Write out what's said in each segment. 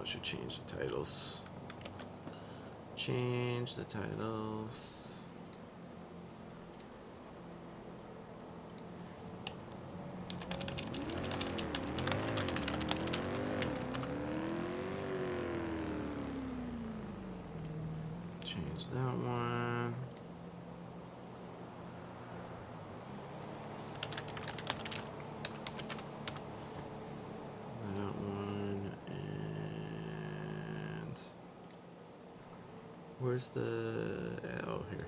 I should change the titles. Change the titles. Change that one. That one. And where's the oh here.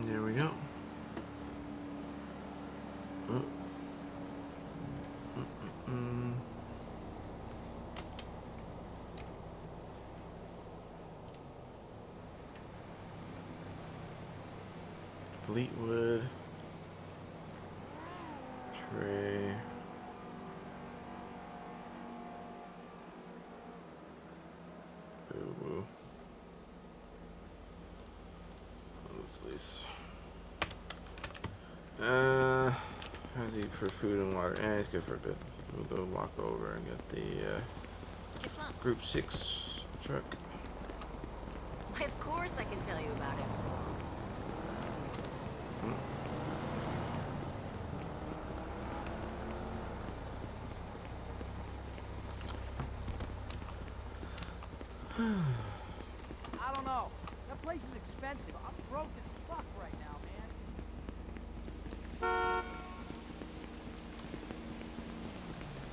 There we go. Fleetwood. Trey. Boo-boo. Let's lease. How's he for food and water? He's good for a bit. We'll go walk over and get the Group 6 truck. Why, of course I can tell you about it. I don't know. That place is expensive. I'm broke as fuck right now, man.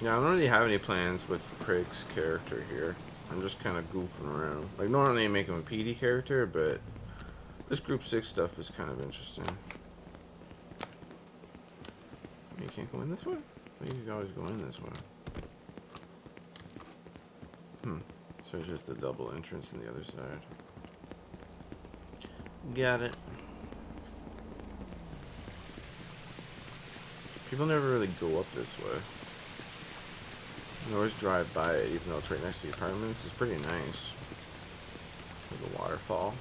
Yeah, I don't really have any plans with Craig's character here. I'm just kind of goofing around. Like, normally I make him a PD character, but this Group 6 stuff is kind of interesting. You can't go in this way? Well, you can always go in this way. So it's just the double entrance on the other side. Got it. People never really go up this way. You always drive by it, even though it's right next to the apartments. It's pretty nice. With the waterfall.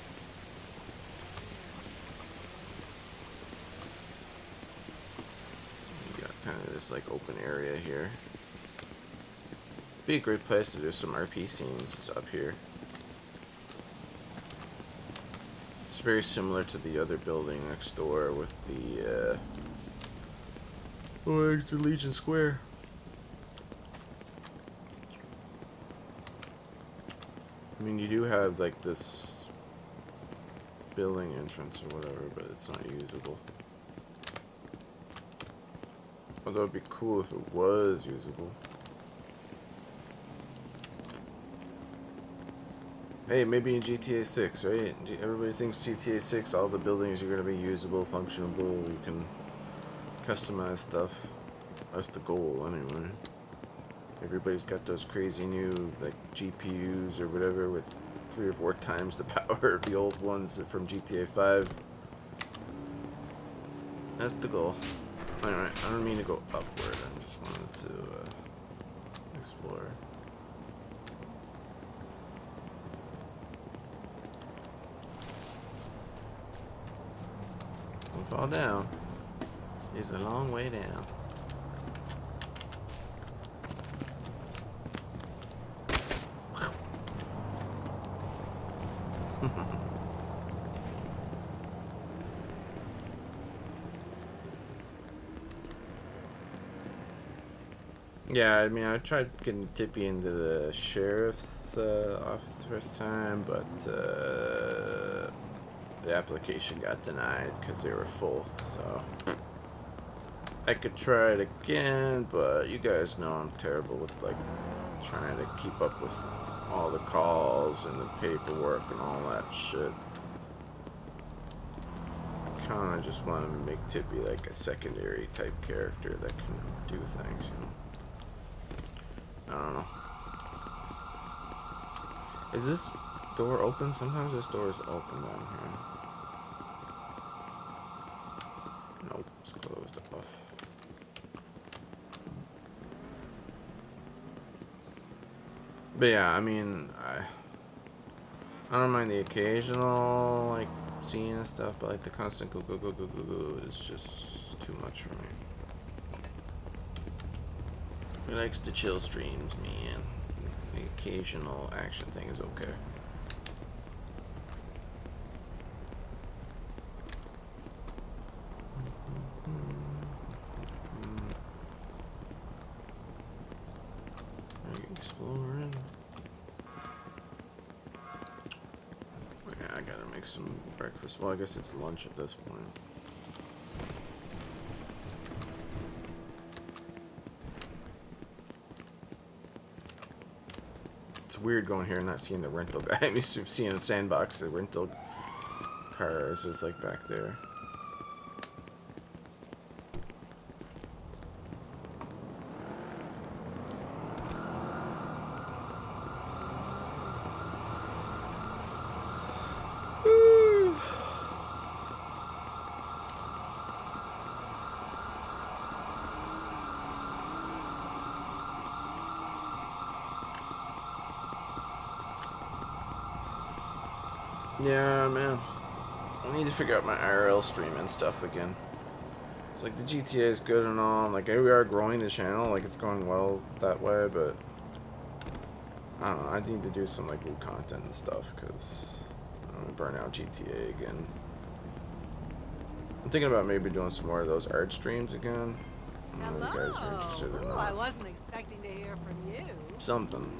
You got kind of this like open area here. Be a great place to do some RP scenes. It's up here. It's very similar to the other building next door with the oh, it's the Legion Square. I mean, you do have like this building entrance or whatever, but it's not usable. Although it'd be cool if it was usable. Hey, maybe in GTA 6, right? Everybody thinks GTA 6, all the buildings are going to be usable, functionable, you can customize stuff. That's the goal, anyway. Everybody's got those crazy new, like, GPUs or whatever with 3 or 4 times the power of the old ones from GTA 5. That's the goal. Anyway, I don't mean to go upward, I just wanted to explore. Don't fall down. It's a long way down. Yeah, I mean, I tried getting Tippy into the sheriff's office the first time, but the application got denied because they were full, so I could try it again, but you guys know I'm terrible with, like, trying to keep up with all the calls and the paperwork and all that shit. Kinda just want to make Tippy like a secondary type character that can do things, you know. I don't know. Is this door open? Sometimes this door is open down here. closed off. But yeah, I mean, I don't mind the occasional like scene and stuff, but like the constant go go go go go go is just too much for me. He likes to chill streams, man. The occasional action thing is okay. Exploring. Yeah, I gotta make some breakfast. Well, I guess it's lunch at this point. It's weird going here and not seeing the rental guy. I'm used to seeing a sandbox, the rental cars is like back there. Yeah, man. I need to figure out my IRL stream and stuff again. It's like the GTA is good and all. Like we are growing the channel, like it's going well that way, but I don't know. I need to do some like new content and stuff because I'm gonna burn out GTA again. I'm thinking about maybe doing some more of those art streams again. I don't know if you guys are interested or not. I wasn't expecting to hear from you. Something.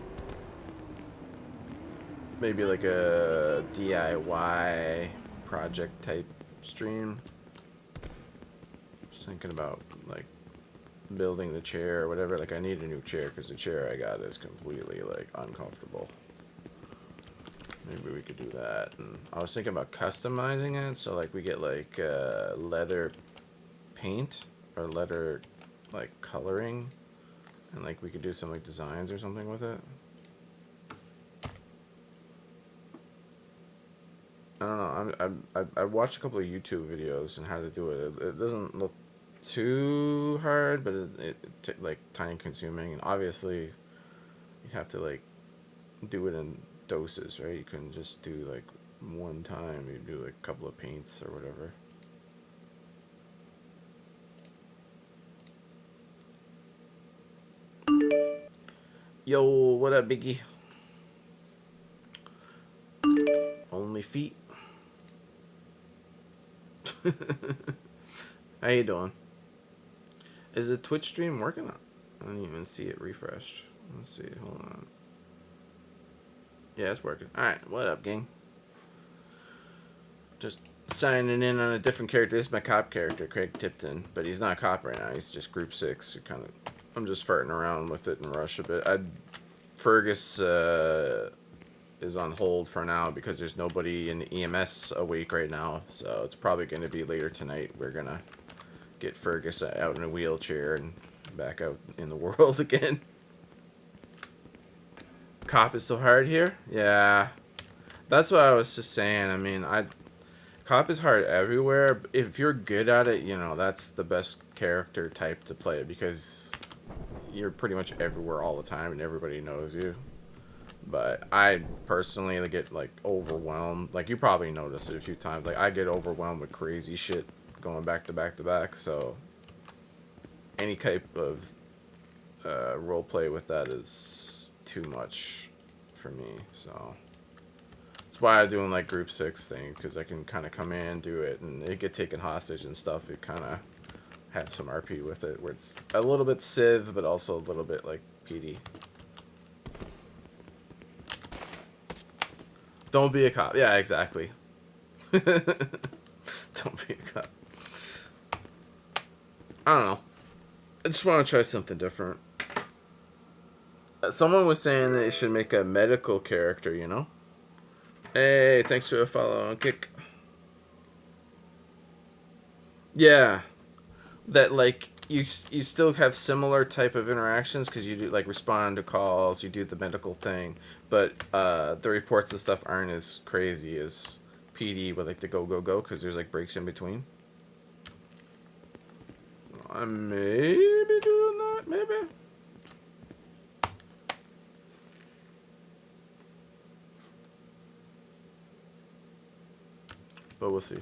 Maybe like a DIY project type stream. Just thinking about like building the chair or whatever. Like I need a new chair because the chair I got is completely like uncomfortable. Maybe we could do that. And I was thinking about customizing it, so like we get like leather paint or leather like coloring, and like we could do some like designs or something with it. I don't know. I watched a couple of YouTube videos on how to do it. It doesn't look too hard, but it like time consuming, and obviously you have to like do it in doses, right? You couldn't just do like one time. You do like a couple of paints or whatever. Yo, what up, Biggie? Only feet. How you doing? Is the Twitch stream working? I don't even see it refreshed. Let's see. Hold on. Yeah, it's working. Alright, what up, gang? Just signing in on a different character. This is my cop character, Craig Tipton. But he's not a cop right now. He's just Group 6. I'm just farting around with it and rush a bit. Fergus is on hold for now because there's nobody in the EMS awake right now. So it's probably going to be later tonight. We're going to get Fergus out in a wheelchair and back out in the world again. Cop is so hard here? Yeah. That's what I was just saying. I mean, cop is hard everywhere. If you're good at it, you know, that's the best character type to play because you're pretty much everywhere all the time and everybody knows you. But I personally get like overwhelmed. Like you probably noticed it a few times. Like I get overwhelmed with crazy shit going back to back to back. So any type of role play with that is too much for me. So that's why I'm doing like Group 6 thing, because I can kind of come in, do it, and it get taken hostage and stuff. It kind of have some RP with it, where it's a little bit Civ, but also a little bit like PD. Don't be a cop. Yeah, exactly. Don't be a cop. I don't know. I just want to try something different. Someone was saying that they should make a medical character, you know? Hey, thanks for the follow on Kick. Yeah. That, like, you still have similar type of interactions because you do, like, respond to calls, you do the medical thing, but the reports and stuff aren't as crazy as PD with, like, the go, go, go, because there's, like, breaks in between. I may be doing that, maybe. But we'll see.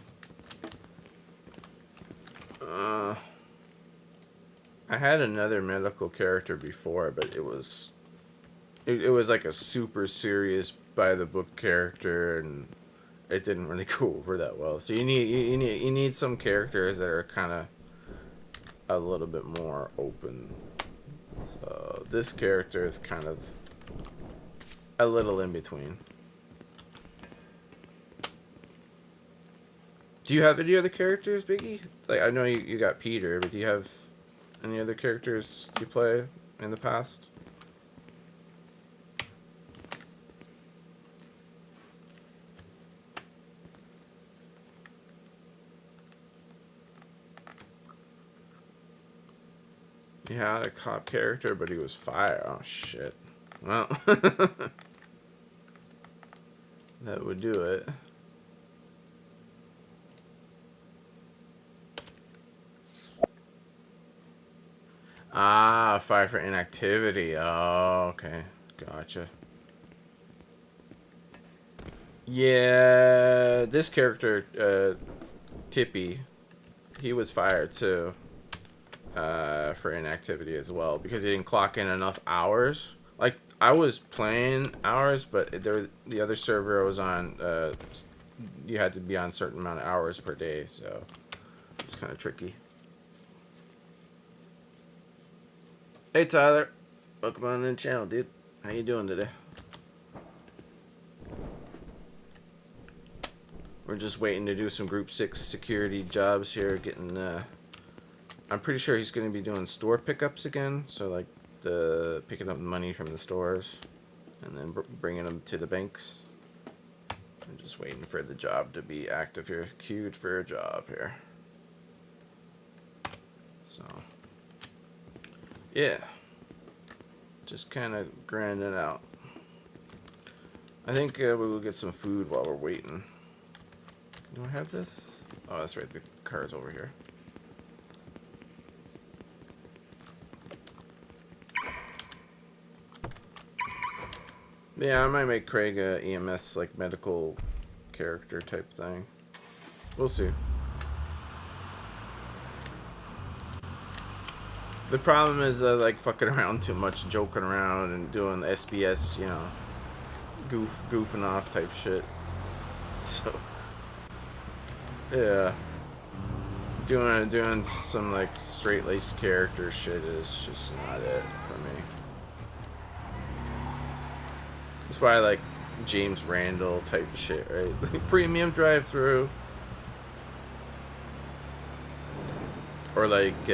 I had another medical character before, but it was like a super serious by the book character, and it didn't really go over that well. So you need some characters that are kind of a little bit more open. So this character is kind of a little in between. Do you have any other characters, Biggie? Like, I know you got Peter, but do you have any other characters you play in the past? He had a cop character, but he was fired. Oh, shit. Well, that would do it. Ah, fire for inactivity. Oh, okay. Gotcha. Yeah, this character, Tippy, he was fired too. For inactivity as well, because he didn't clock in enough hours. Like, I was playing hours, but the other server I was on, you had to be on a certain amount of hours per day, so it's kind of tricky. Hey Tyler, welcome on to the channel, dude. How you doing today? We're just waiting to do some Group 6 security jobs here, getting I'm pretty sure he's going to be doing store pickups again, so like picking up money from the stores and then bringing them to the banks. I'm just waiting for the job to be active here, queued for a job here. So yeah, just kind of grinding out. I think we will get some food while we're waiting. Do I have this? Oh, that's right, the car's over here. Yeah, I might make Craig a EMS, like, medical character type thing. We'll see. The problem is, like, fucking around too much, joking around and doing the SBS, you know, goofing off type shit. So, yeah. Doing some, like, straight-laced character shit is just not it for me. That's why I like James Randall type shit, right? Premium drive-through. Or like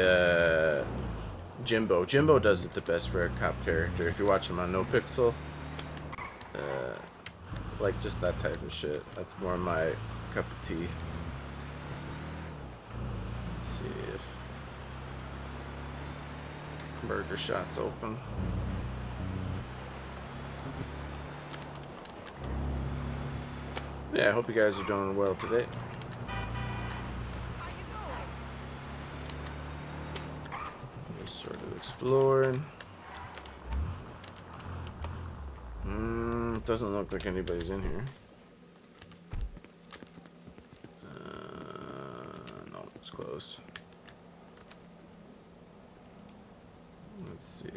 Jimbo. Jimbo does it the best for a cop character. If you watch him on No Pixel, like just that type of shit. That's more my cup of tea. Let's see if Burger Shot's open. Yeah, I hope you guys are doing well today. Just sort of exploring. Doesn't look like anybody's in here. No, it's closed. Let's see.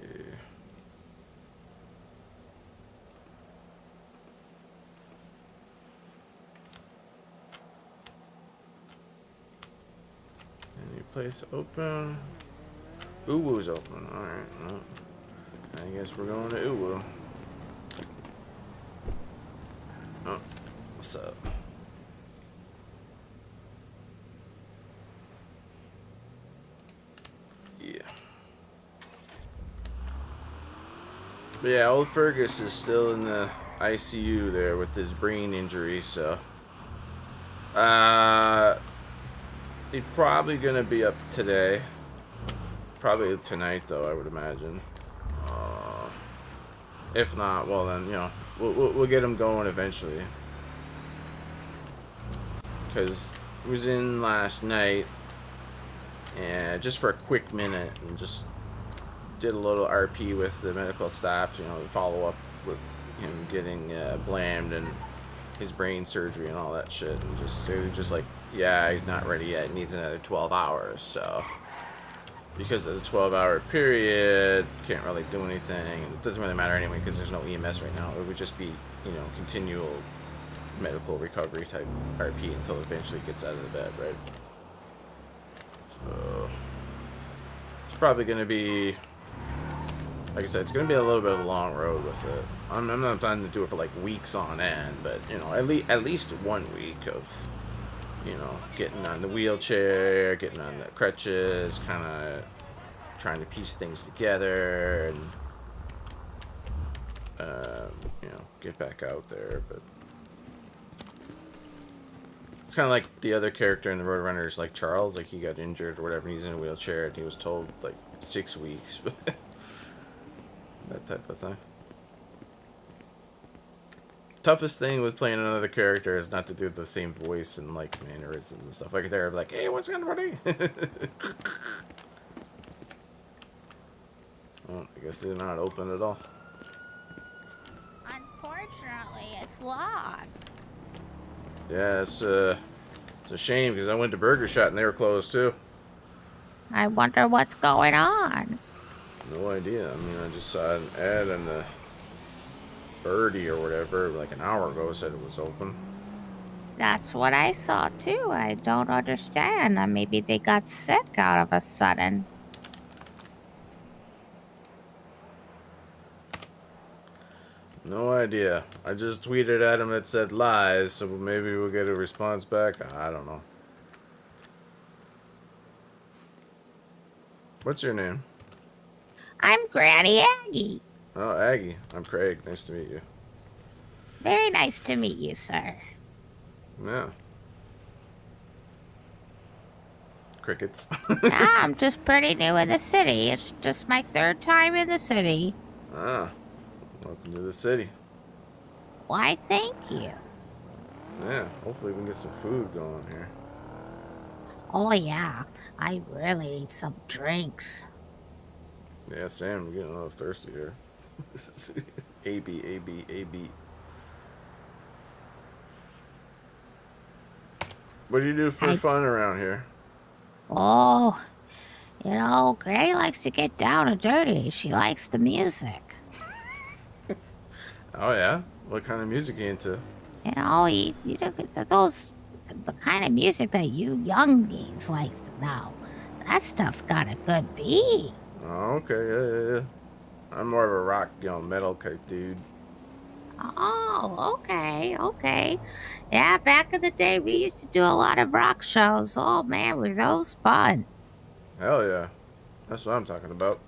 Any place open? Uwu's open. Alright, well, I guess we're going to Uwu. Oh, what's up? Yeah. But yeah, old Fergus is still in the ICU there with his brain injury, so he's probably gonna be up today. Probably tonight, though, I would imagine. If not, well then, you know, we'll get him going eventually. Because he was in last night, and just for a quick minute, and just did a little RP with the medical staff, you know, to follow up with him getting blamed and his brain surgery and all that shit, and they were just like, yeah, he's not ready yet, he needs another 12 hours, so because of the 12-hour period, can't really do anything, and it doesn't really matter anyway, because there's no EMS right now. It would just be, you know, continual medical recovery type RP until it eventually gets out of the bed, right? So it's probably going to be, like I said, it's going to be a little bit of a long road with it. I'm not planning to do it for like weeks on end, but you know, at least 1 week of, you know, getting on the wheelchair, getting on the crutches, kind of trying to piece things together, and you know, get back out there. But it's kind of like the other character in the Roadrunners, like Charles, like he got injured or whatever, and he's in a wheelchair, and he was told like 6 weeks, that type of thing. Toughest thing with playing another character is not to do the same voice and like mannerisms and stuff like that. Like, hey, what's going on, buddy? Oh, I guess they're not open at all. Unfortunately, it's locked. Yeah, it's a shame because I went to Burger Shot and they were closed too. I wonder what's going on. No idea. I mean, I just saw an ad on the Birdie or whatever like an hour ago said it was open. That's what I saw too. I don't understand. Maybe they got sick out of a sudden. No idea. I just tweeted at him that said lies, so maybe we'll get a response back. I don't know. What's your name? I'm Granny Aggie. Oh, Aggie. I'm Craig. Nice to meet you. Very nice to meet you, sir. Yeah. Crickets. I'm just pretty new in the city. It's just my 3rd time in the city. Ah. Welcome to the city. Why, thank you. Yeah. Hopefully we can get some food going here. Oh, yeah. I really need some drinks. Yeah, Sam, we're getting a little thirsty here. AB, AB, AB. What do you do for fun around here? Oh, you know, Granny likes to get down and dirty. She likes the music. Oh, yeah? What kind of music are you into? You know, the kind of music that you youngins like now. That stuff's got a good beat. Oh, okay, yeah. I'm more of a rock, you know, metal type dude. Oh, okay. Yeah, back in the day, we used to do a lot of rock shows. Oh, man, were those fun. Hell yeah. That's what I'm talking about.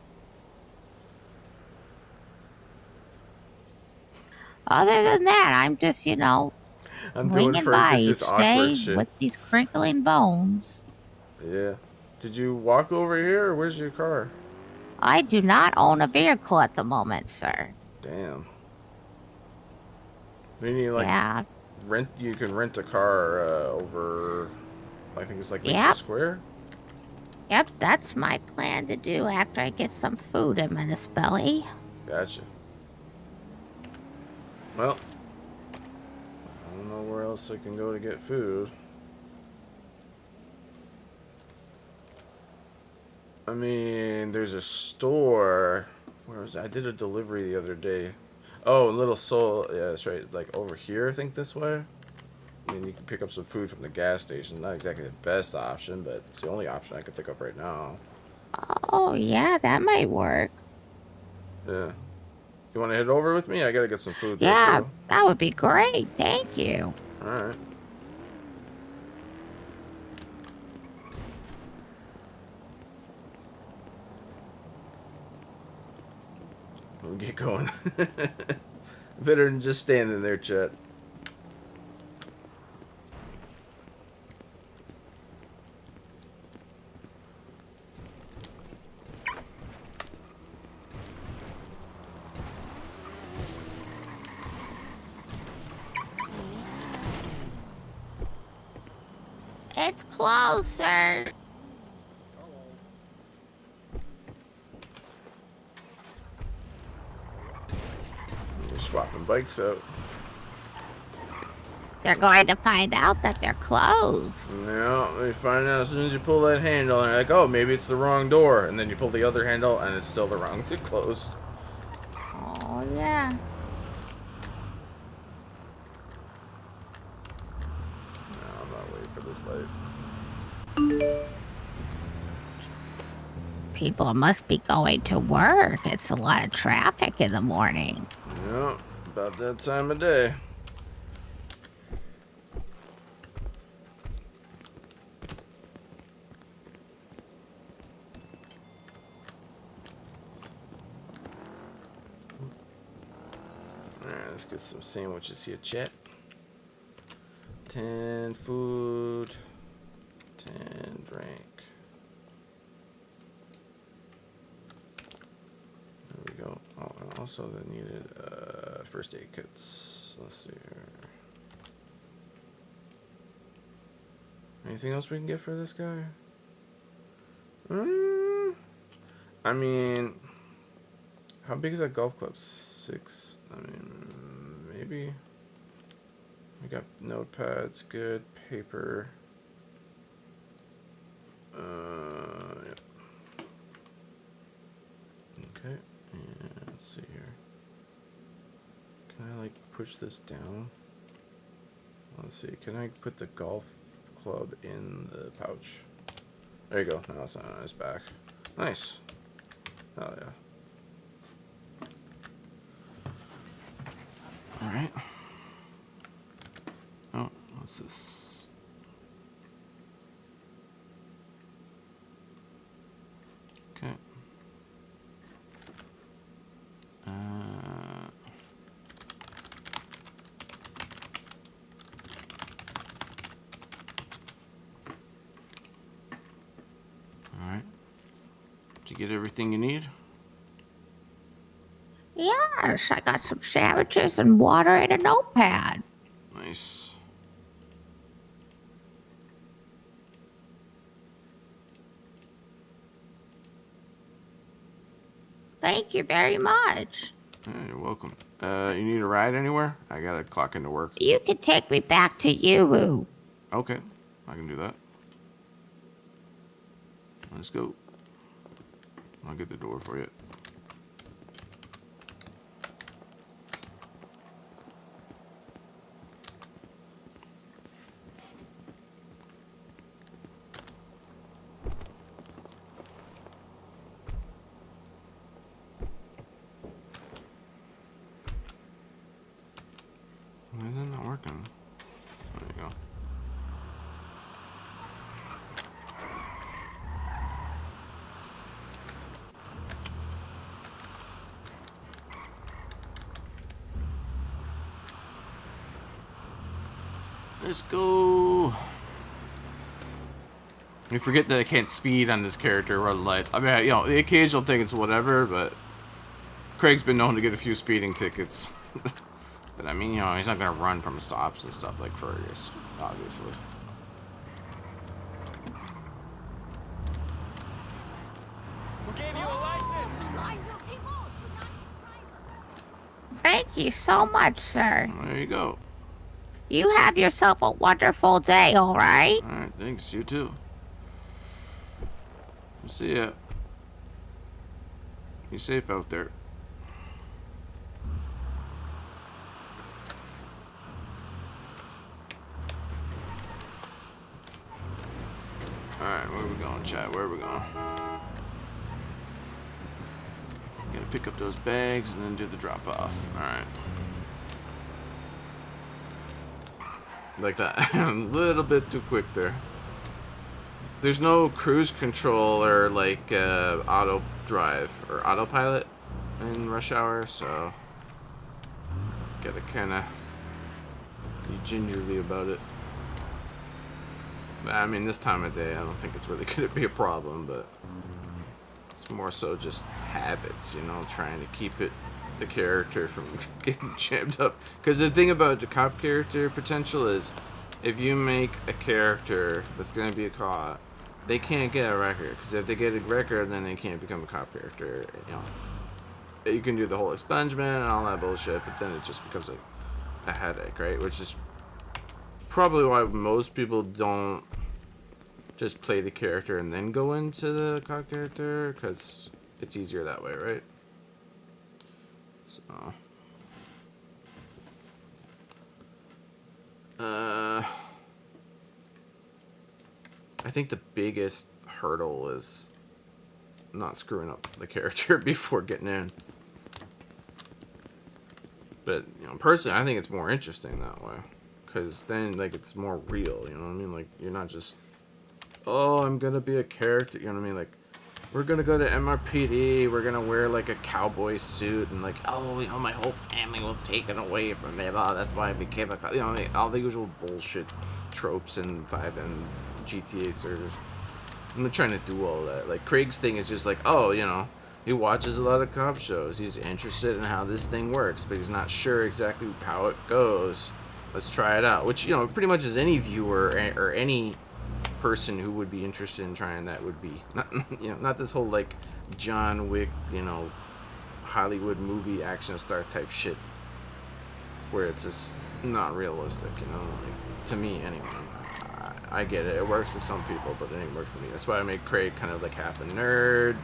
Other than that, I'm just, you know, I'm doing ringing for by this each is awkward day shit. with these crinkling bones. Yeah. Did you walk over here, or where's your car? I do not own a vehicle at the moment, sir. Damn. Then you like Yeah. You can rent a car over, I think it's like Leisure Yep. Square. Yep, that's my plan to do after I get some food in my belly. Gotcha. Well, I don't know where else I can go to get food. I mean, there's a store. Where was I? I did a delivery the other day. Oh, Little Soul. Yeah, that's right. Like over here, I think this way. I mean, you can pick up some food from the gas station. Not exactly the best option, but it's the only option I can think of right now. Oh, yeah, that might work. Yeah. You want to head over with me? I gotta get some food. Yeah, there too. that would be great. Thank you. All right. We'll get going. Better than just standing there, Chet. It's closed, sir. swapping bikes out. They're going to find out that they're closed. Yeah, they find out as soon as you pull that handle, and they're like, oh, maybe it's the wrong door. And then you pull the other handle, and it's still the wrong thing closed. Oh, yeah. No, I'm not waiting for this light. People must be going to work. It's a lot of traffic in the morning. Yeah, about that time of day. Alright, let's get some sandwiches here, chat. 10 food, 10 drink. There we go. Oh, and also they needed first aid kits. Let's see here. Anything else we can get for this guy? I mean, how big is that golf club? 6. I mean, maybe. We got notepads, good paper. Yep. Okay. And let's see here. Can I like push this down? Let's see. Can I put the golf club in the pouch? There you go. Now it's not on his back. Nice. Oh yeah. All right. Oh, what's this? Okay. Alright. Did you get everything you need? Yes, I got some sandwiches and water and a notepad. Nice. Thank you very much. Yeah, you're welcome. You need a ride anywhere? I gotta clock into work. You can take me back to you. Okay, I can do that. Let's go. I'll get the door for you. Why is that not working? There you go. Let's go. You forget that I can't speed on this character or run lights. I mean, you know, the occasional thing is whatever, but Craig's been known to get a few speeding tickets. But I mean, you know, he's not gonna run from stops and stuff like Fergus, obviously. Who gave you a license? Thank you so much, sir. There you go. You have yourself a wonderful day, all right? Alright, thanks. You too. See ya. Be safe out there. Alright, where are we going, chat? Where are we going? Gotta pick up those bags and then do the drop off. Alright. Like that. A little bit too quick there. There's no cruise control or like auto drive or autopilot in Rush Hour, so gotta kinda be gingerly about it. I mean, this time of day, I don't think it's really gonna be a problem, but it's more so just habits, you know, trying to keep the character from getting jammed up. Because the thing about the cop character potential is, if you make a character that's gonna be a cop, they can't get a record. Because if they get a record, then they can't become a cop character, you know. you can do the whole expungement and all that bullshit, but then it just becomes a headache, right? Which is probably why most people don't just play the character and then go into the COD character, because it's easier that way, right? So, I think the biggest hurdle is not screwing up the character before getting in. But, you know, personally, I think it's more interesting that way. Because then, like, it's more real, you know what I mean? Like, you're not just, oh, I'm gonna be a character, you know what I mean? Like, we're gonna go to MRPD, we're gonna wear, like, a cowboy suit, and, like, oh, you know, my whole family was taken away from me, oh, that's why I became a, you know, like, all the usual bullshit tropes in 5 and GTA servers. I'm not trying to do all that. Like, Craig's thing is just like, oh, you know, he watches a lot of cop shows. He's interested in how this thing works, but he's not sure exactly how it goes. Let's try it out. Which, you know, pretty much as any viewer or any person who would be interested in trying that would be. Not, you know, not this whole, like, John Wick, you know, Hollywood movie action star type shit. Where it's just not realistic, you know, like, to me, anyway. I get it. It works for some people, but it ain't work for me. That's why I make Craig kind of like half a nerd.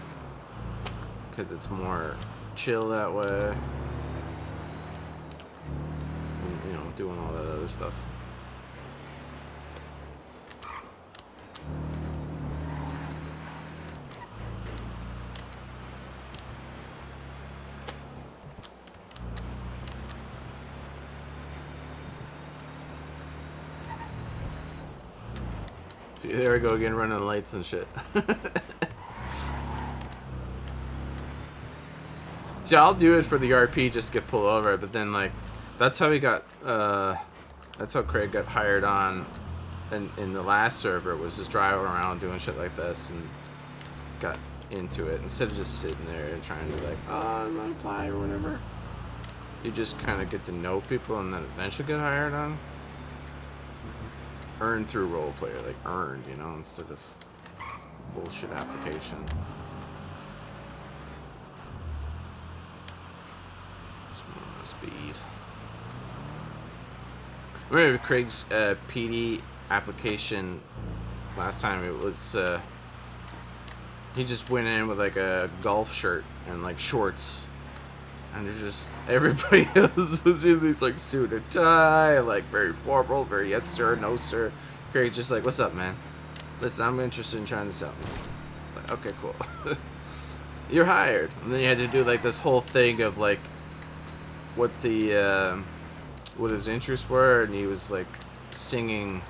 Because it's more chill that way. And, you know, doing all that other stuff. See, there we go again, running lights and shit. See, I'll do it for the RP just to get pulled over, but then, like, that's how he got, that's how Craig got hired on in the last server, was just driving around doing shit like this, and got into it, instead of just sitting there and trying to be like, oh, I'm gonna apply or whatever. You just kind of get to know people and then eventually get hired on. Earned through roleplayer, like earned, you know, instead of bullshit application. Just more speed. I remember Craig's PD application last time. It was he just went in with like a golf shirt and like shorts. And there's just, everybody else was in these, like, suit and tie, like, very formal, very yes, sir, no, sir. Craig's just like, what's up, man? Listen, I'm interested in trying this out. It's like, okay, cool. You're hired. And then you had to do, like, this whole thing of, like, what the, what his interests were, and he was, like, singing,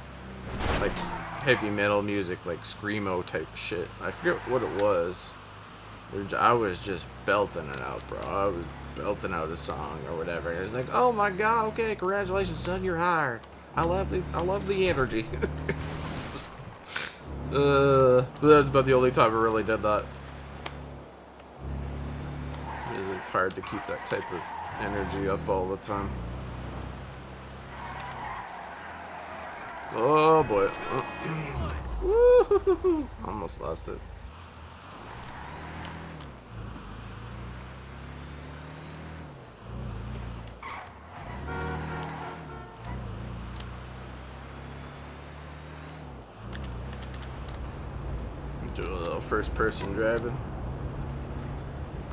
like, heavy metal music, like, screamo type shit. I forget what it was. I was just belting it out, bro. I was belting out a song or whatever. And it was like, oh my god, okay, congratulations, son, you're hired. I love the energy. But that's about the only time I really did that. It's hard to keep that type of energy up all the time. Oh boy. Woo-hoo-hoo-hoo. Almost lost it. Do a little first person driving.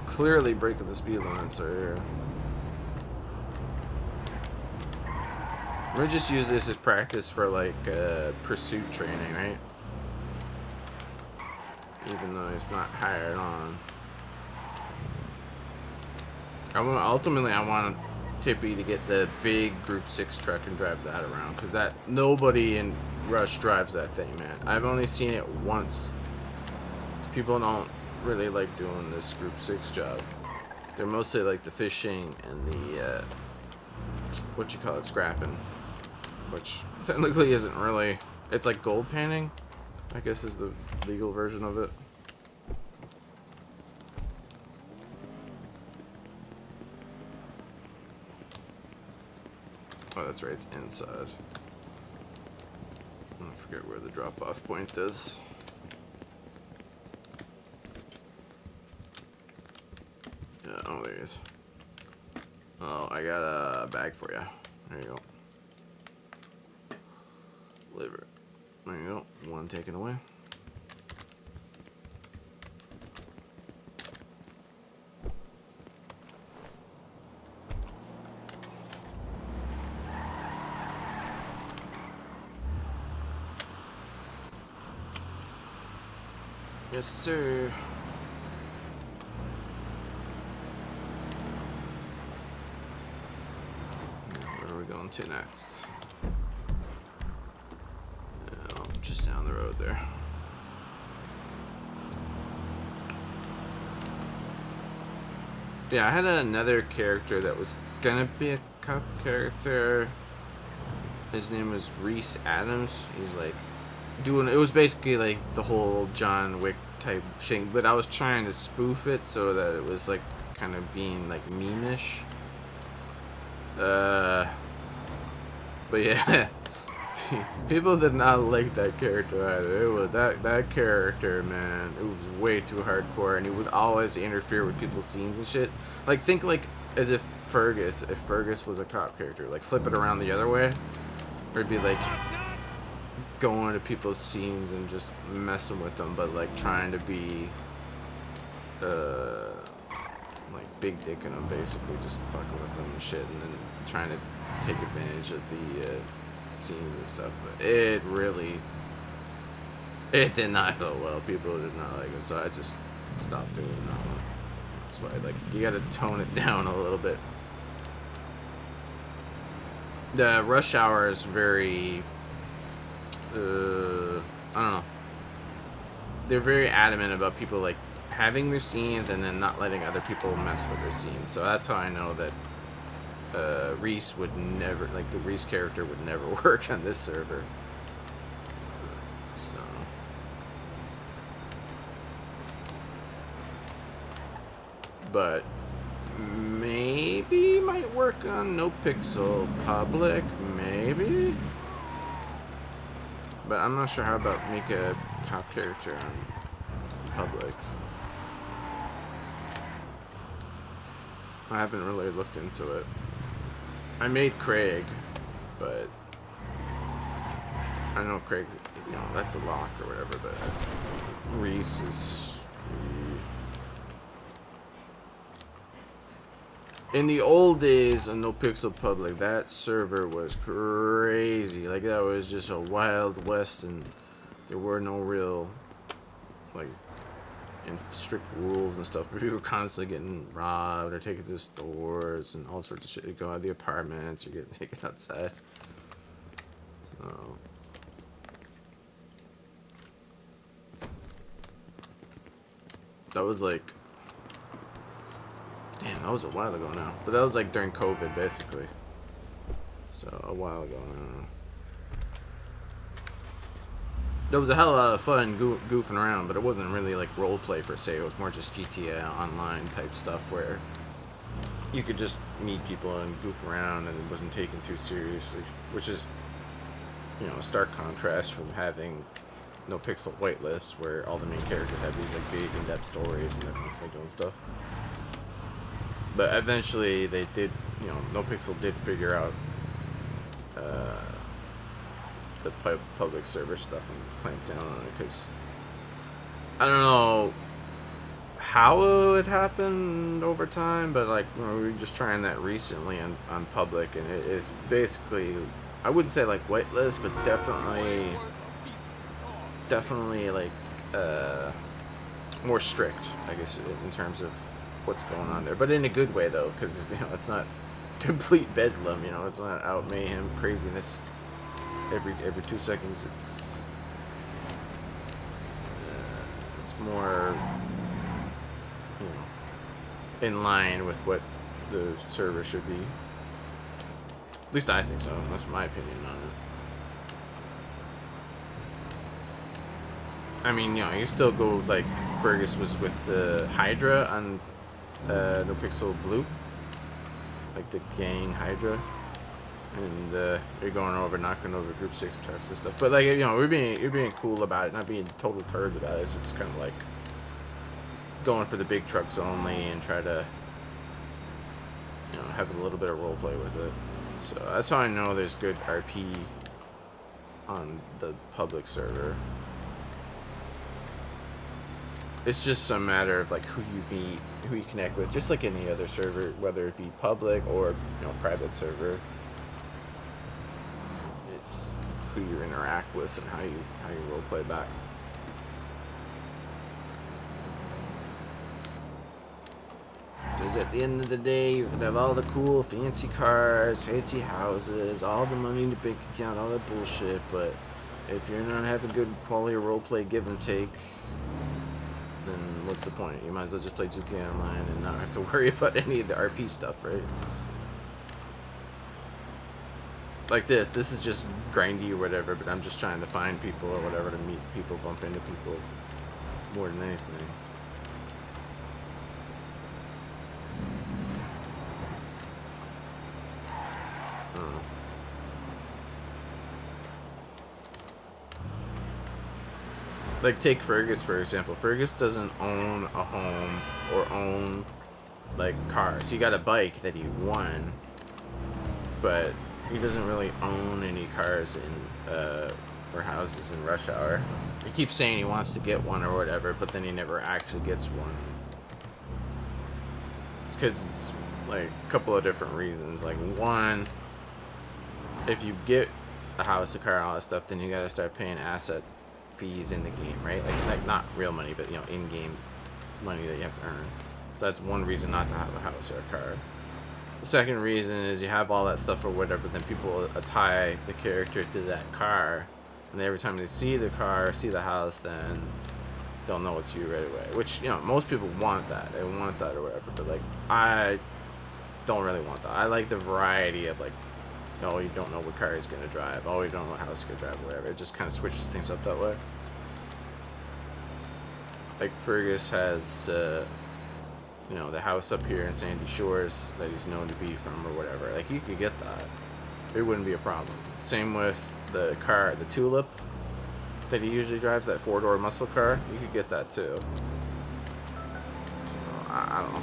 Clearly breaking the speed limits right here. I'm gonna just use this as practice for like pursuit training, right? Even though it's not hired on. Ultimately, I want Tippy to get the big Group 6 truck and drive that around, because that nobody in Rush drives that thing, man. I've only seen it once. People don't really like doing this Group 6 job. They're mostly like the fishing and the scrapping, which technically isn't really, it's like gold panning, I guess is the legal version of it. Oh, that's right, it's inside. I forget where the drop-off point is. Oh, there guess. Oh, I got a bag for you. There you go. Liver. There you go. One taken away. Yes, sir. Where are we going to next? Oh, just down the road there. Yeah, I had another character that was gonna be a cop character. His name was Reese Adams. He's like doing, it was basically like the whole John Wick type thing, but I was trying to spoof it so that it was like kind of being like meme-ish. But yeah, people did not like that character either. It was that character, man. It was way too hardcore, and he would always interfere with people's scenes and shit. Like think like as if Fergus was a cop character, like flip it around the other way, or it'd be like going to people's scenes and just messing with them, but like trying to be like big dicking them, basically just fucking with them and shit, and then trying to take advantage of the scenes and stuff. But it did not go well. People did not like it, so I just stopped doing that one. That's why, like, you gotta tone it down a little bit. The Rush Hour is very I don't know. They're very adamant about people like having their scenes and then not letting other people mess with their scenes. So that's how I know that Reese would never, like the Reese character would never work on this server. So but maybe might work on No Pixel Public, maybe. But I'm not sure how about make a cop character on Public. I haven't really looked into it. I made Craig, but I know Craig, you know, that's a lock or whatever, but Reese is... In the old days on No Pixel Public, that server was crazy. Like, that was just a wild west, and there were no real, like, strict rules and stuff. But people were constantly getting robbed or taken to stores and all sorts of shit. You go out of the apartments or get taken outside. So... that was like... damn, that was a while ago now. But that was like during COVID, basically. So, a while ago now. That was a hell of a lot of fun goofing around, but it wasn't really like roleplay per se. It was more just GTA Online type stuff where you could just meet people and goof around and it wasn't taken too seriously. Which is, you know, a stark contrast from having No Pixel Whitelist, where all the main characters have these like big in-depth stories and they're constantly doing stuff. But eventually they did, you know, No Pixel did figure out the public server stuff and clamped down on it, because I don't know how it happened over time, but like, you know, we were just trying that recently on public, and it is basically, I wouldn't say like whitelist, but definitely like more strict, I guess, in terms of what's going on there, but in a good way though, because, you know, it's not complete bedlam, you know, it's not out mayhem craziness every 2 seconds. It's more, you know, in line with what the server should be. At least I think so. That's my opinion on it. I mean, you know, you still go like Fergus was with the Hydra on No Pixel Blue, like the gang Hydra, and you're going over, knocking over Group 6 trucks and stuff. But like, you know, you're being cool about it, not being total turds about it. It's just kind of like going for the big trucks only and try to you know, have a little bit of role play with it. So that's how I know there's good RP on the public server. It's just a matter of like who you meet, who you connect with, just like any other server, whether it be public or, you know, private server. It's who you interact with and how you role play back. Because at the end of the day, you can have all the cool, fancy cars, fancy houses, all the money in the bank account, all that bullshit, but if you're not having good quality roleplay give and take, then what's the point? You might as well just play GTA Online and not have to worry about any of the RP stuff, right? Like this is just grindy or whatever, but I'm just trying to find people or whatever, to meet people, bump into people, more than anything. Like, take Fergus, for example. Fergus doesn't own a home or own, like, cars. He got a bike that he won, but he doesn't really own any cars in, or houses in Rush Hour. He keeps saying he wants to get one or whatever, but then he never actually gets one. It's because it's, like, a couple of different reasons. Like, one, if you get a house, a car, all that stuff, then you gotta start paying asset fees in the game, right? Like not real money, but, you know, in-game money that you have to earn. So that's one reason not to have a house or a car. The second reason is you have all that stuff or whatever, then people tie the character to that car, and every time they see the car, see the house, then they'll know it's you right away. Which, you know, most people want that. They want that or whatever, but, like, I don't really want that. I like the variety of, like, oh, you don't know what car he's gonna drive. Oh, you don't know what house he's gonna drive, whatever. It just kind of switches things up that way. Like, Fergus has, you know, the house up here in Sandy Shores that he's known to be from or whatever. Like, you could get that. It wouldn't be a problem. Same with the car, the Tulip that he usually drives, that four-door muscle car. You could get that too. So, I don't know.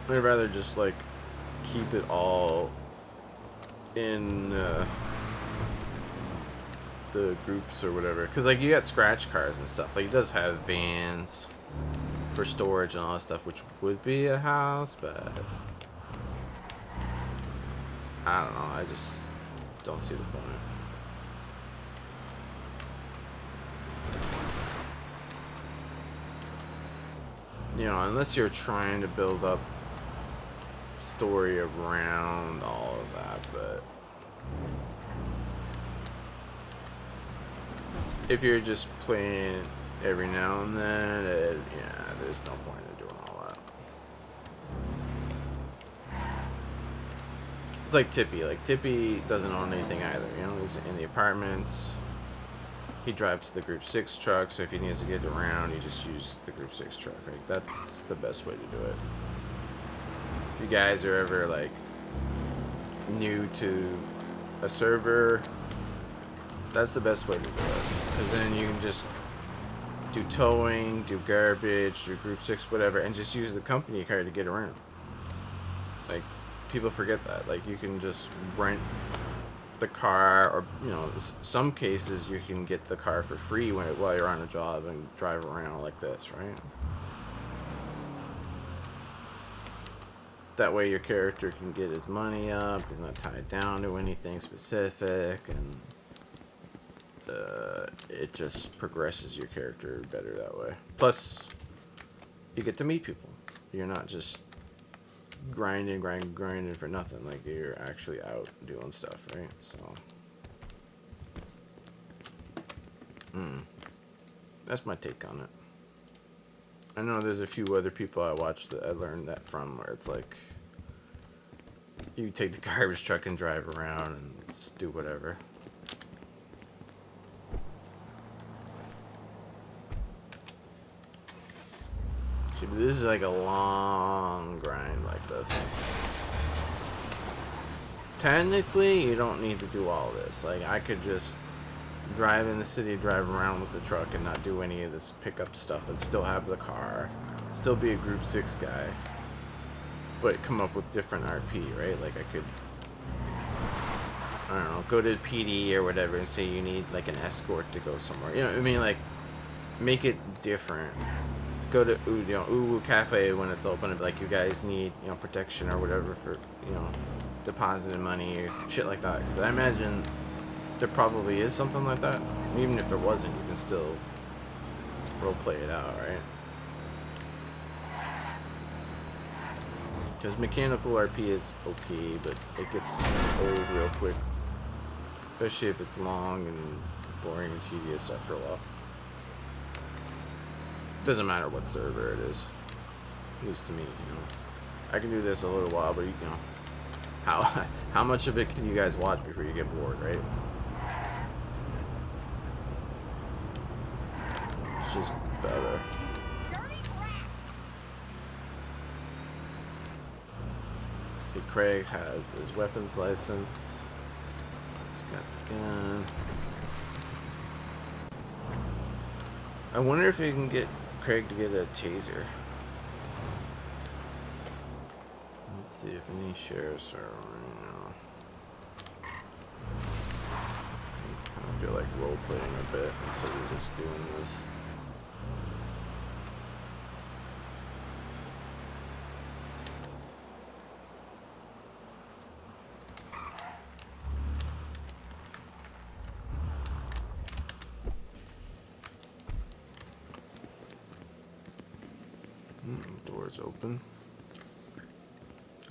I'd rather just, like, keep it all in the groups or whatever. Because, like, you got scratch cars and stuff. Like, he does have vans for storage and all that stuff, which would be a house, but I don't know. I just don't see the point. You know, unless you're trying to build up story around all of that, but if you're just playing every now and then, yeah, there's no point in doing all that. It's like Tippy. Like, Tippy doesn't own anything either, you know? He's in the apartments. He drives the Group 6 truck, so if he needs to get around, he just uses the Group 6 truck. Right? That's the best way to do it. If you guys are ever, like, new to a server, that's the best way to do it. Because then you can just do towing, do garbage, do Group 6, whatever, and just use the company car to get around. Like, people forget that. Like, you can just rent the car, or, you know, some cases you can get the car for free while you're on a job and drive around like this, right? That way your character can get his money up, he's not tied down to anything specific, and it just progresses your character better that way. Plus, you get to meet people. You're not just grinding for nothing. Like, you're actually out doing stuff, right? So, that's my take on it. I know there's a few other people I watched that I learned that from, where it's like, you take the garbage truck and drive around and just do whatever. See, but this is like a long grind like this. Technically, you don't need to do all this. Like, I could just drive in the city, drive around with the truck, and not do any of this pickup stuff, and still have the car, still be a Group 6 guy, but come up with different RP, right? Like, I could, I don't know, go to PD or whatever and say you need, like, an escort to go somewhere. You know what I mean? Like, make it different. Go to, you know, Uwu Cafe when it's open and be like, you guys need, you know, protection or whatever for, you know, depositing money or shit like that. Because I imagine there probably is something like that. Even if there wasn't, you can still roleplay it out, right? Because mechanical RP is okay, but it gets old real quick. Especially if it's long and boring and tedious after a while. Doesn't matter what server it is. At least to me, you know. I can do this a little while, but you know, how much of it can you guys watch before you get bored, right? It's just better. So Craig has his weapons license. He's got the gun. I wonder if we can get Craig to get a taser. Let's see if any sheriffs are around. I kind of feel like role-playing a bit instead of just doing this. Doors open.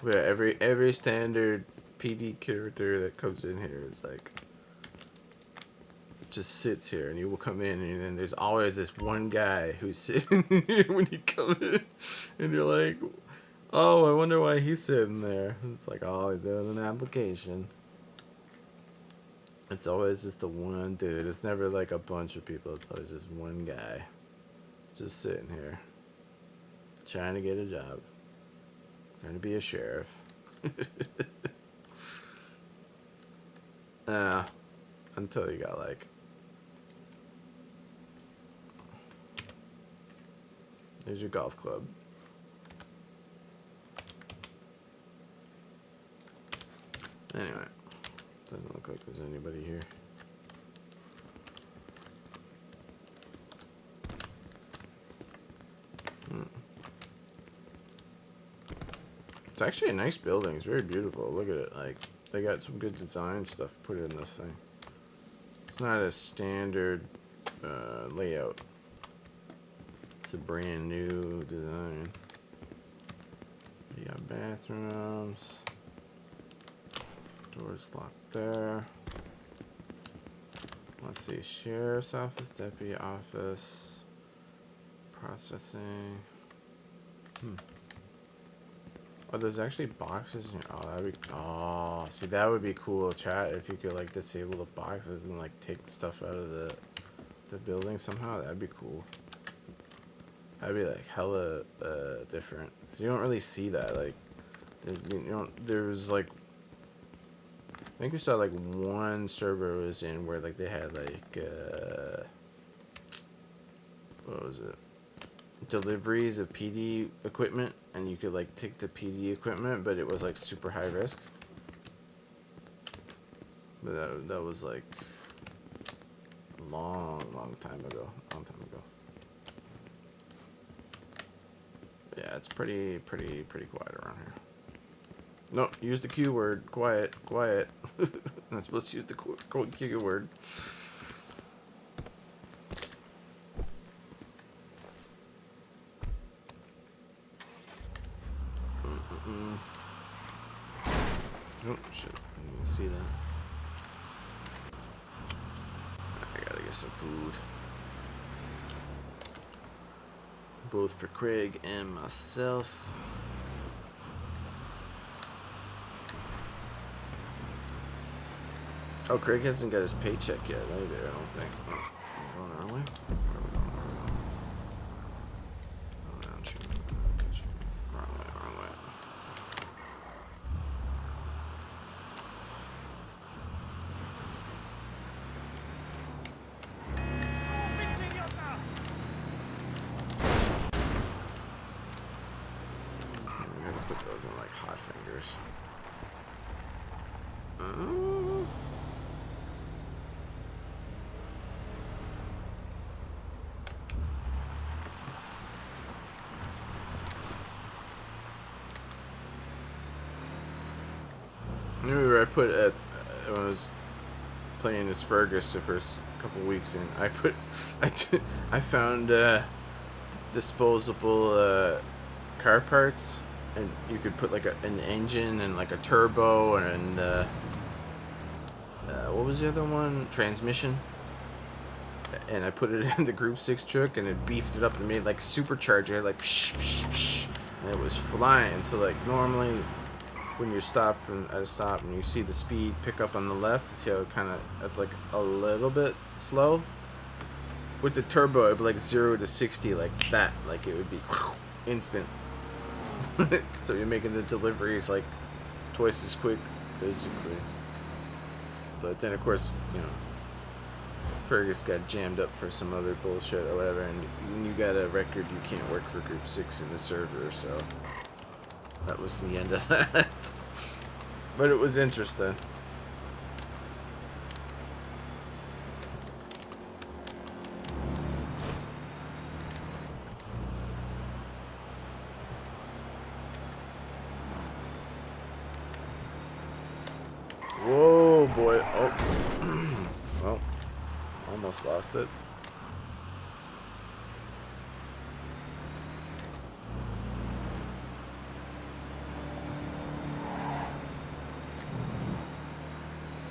Yeah, every standard PD character that comes in here is like just sits here, and you will come in, and then there's always this one guy who's sitting here when you come in, and you're like, oh, I wonder why he's sitting there. It's like, oh, he's doing an application. It's always just the one dude. It's never like a bunch of people. It's always just one guy just sitting here trying to get a job, trying to be a sheriff. Until you got like, there's your golf club. Anyway, doesn't look like there's anybody here. It's actually a nice building. It's very beautiful. Look at it. Like, they got some good design stuff put in this thing. It's not a standard layout. It's a brand new design. You got bathrooms. Doors locked there. Let's see. Sheriff's office, deputy office, processing. Oh, there's actually boxes in here. Oh, that'd be. Oh, see, that would be cool, chat. If you could like disable the boxes and like take stuff out of the building somehow, that'd be cool. That'd be like hella different. Cause you don't really see that. Like, there's like, I think we saw like one server was in where like they had like what was it? Deliveries of PD equipment, and you could like take the PD equipment, but it was like super high risk. But that was like a long time ago. Yeah, it's pretty quiet around here. No, use the Q word. Quiet. I'm not supposed to use the Q word. Oh, shit. I didn't even see that. I gotta get some food. Both for Craig and myself. Oh, Craig hasn't got his paycheck yet either, I don't think. Oh, we're going our way? Where are we going? Oh, down, shoot. fingers. I remember I put when I was playing as Fergus the first couple weeks in, I found disposable car parts, and you could put like an engine and like a turbo and what was the other one? Transmission. And I put it in the Group 6 truck, and it beefed it up and made like supercharger, like psh, psh, psh, and it was flying. So like normally when you're stopped at a stop and you see the speed pick up on the left, see how it kind of, that's like a little bit slow. With the turbo, it'd be like 0 to 60 like that, like it would be instant. So you're making the deliveries like twice as quick, basically. But then of course, you know, Fergus got jammed up for some other bullshit or whatever, and you got a record, you can't work for Group 6 in the server, so that was the end of that. But it was interesting. Whoa, boy. Oh. Well, almost lost it.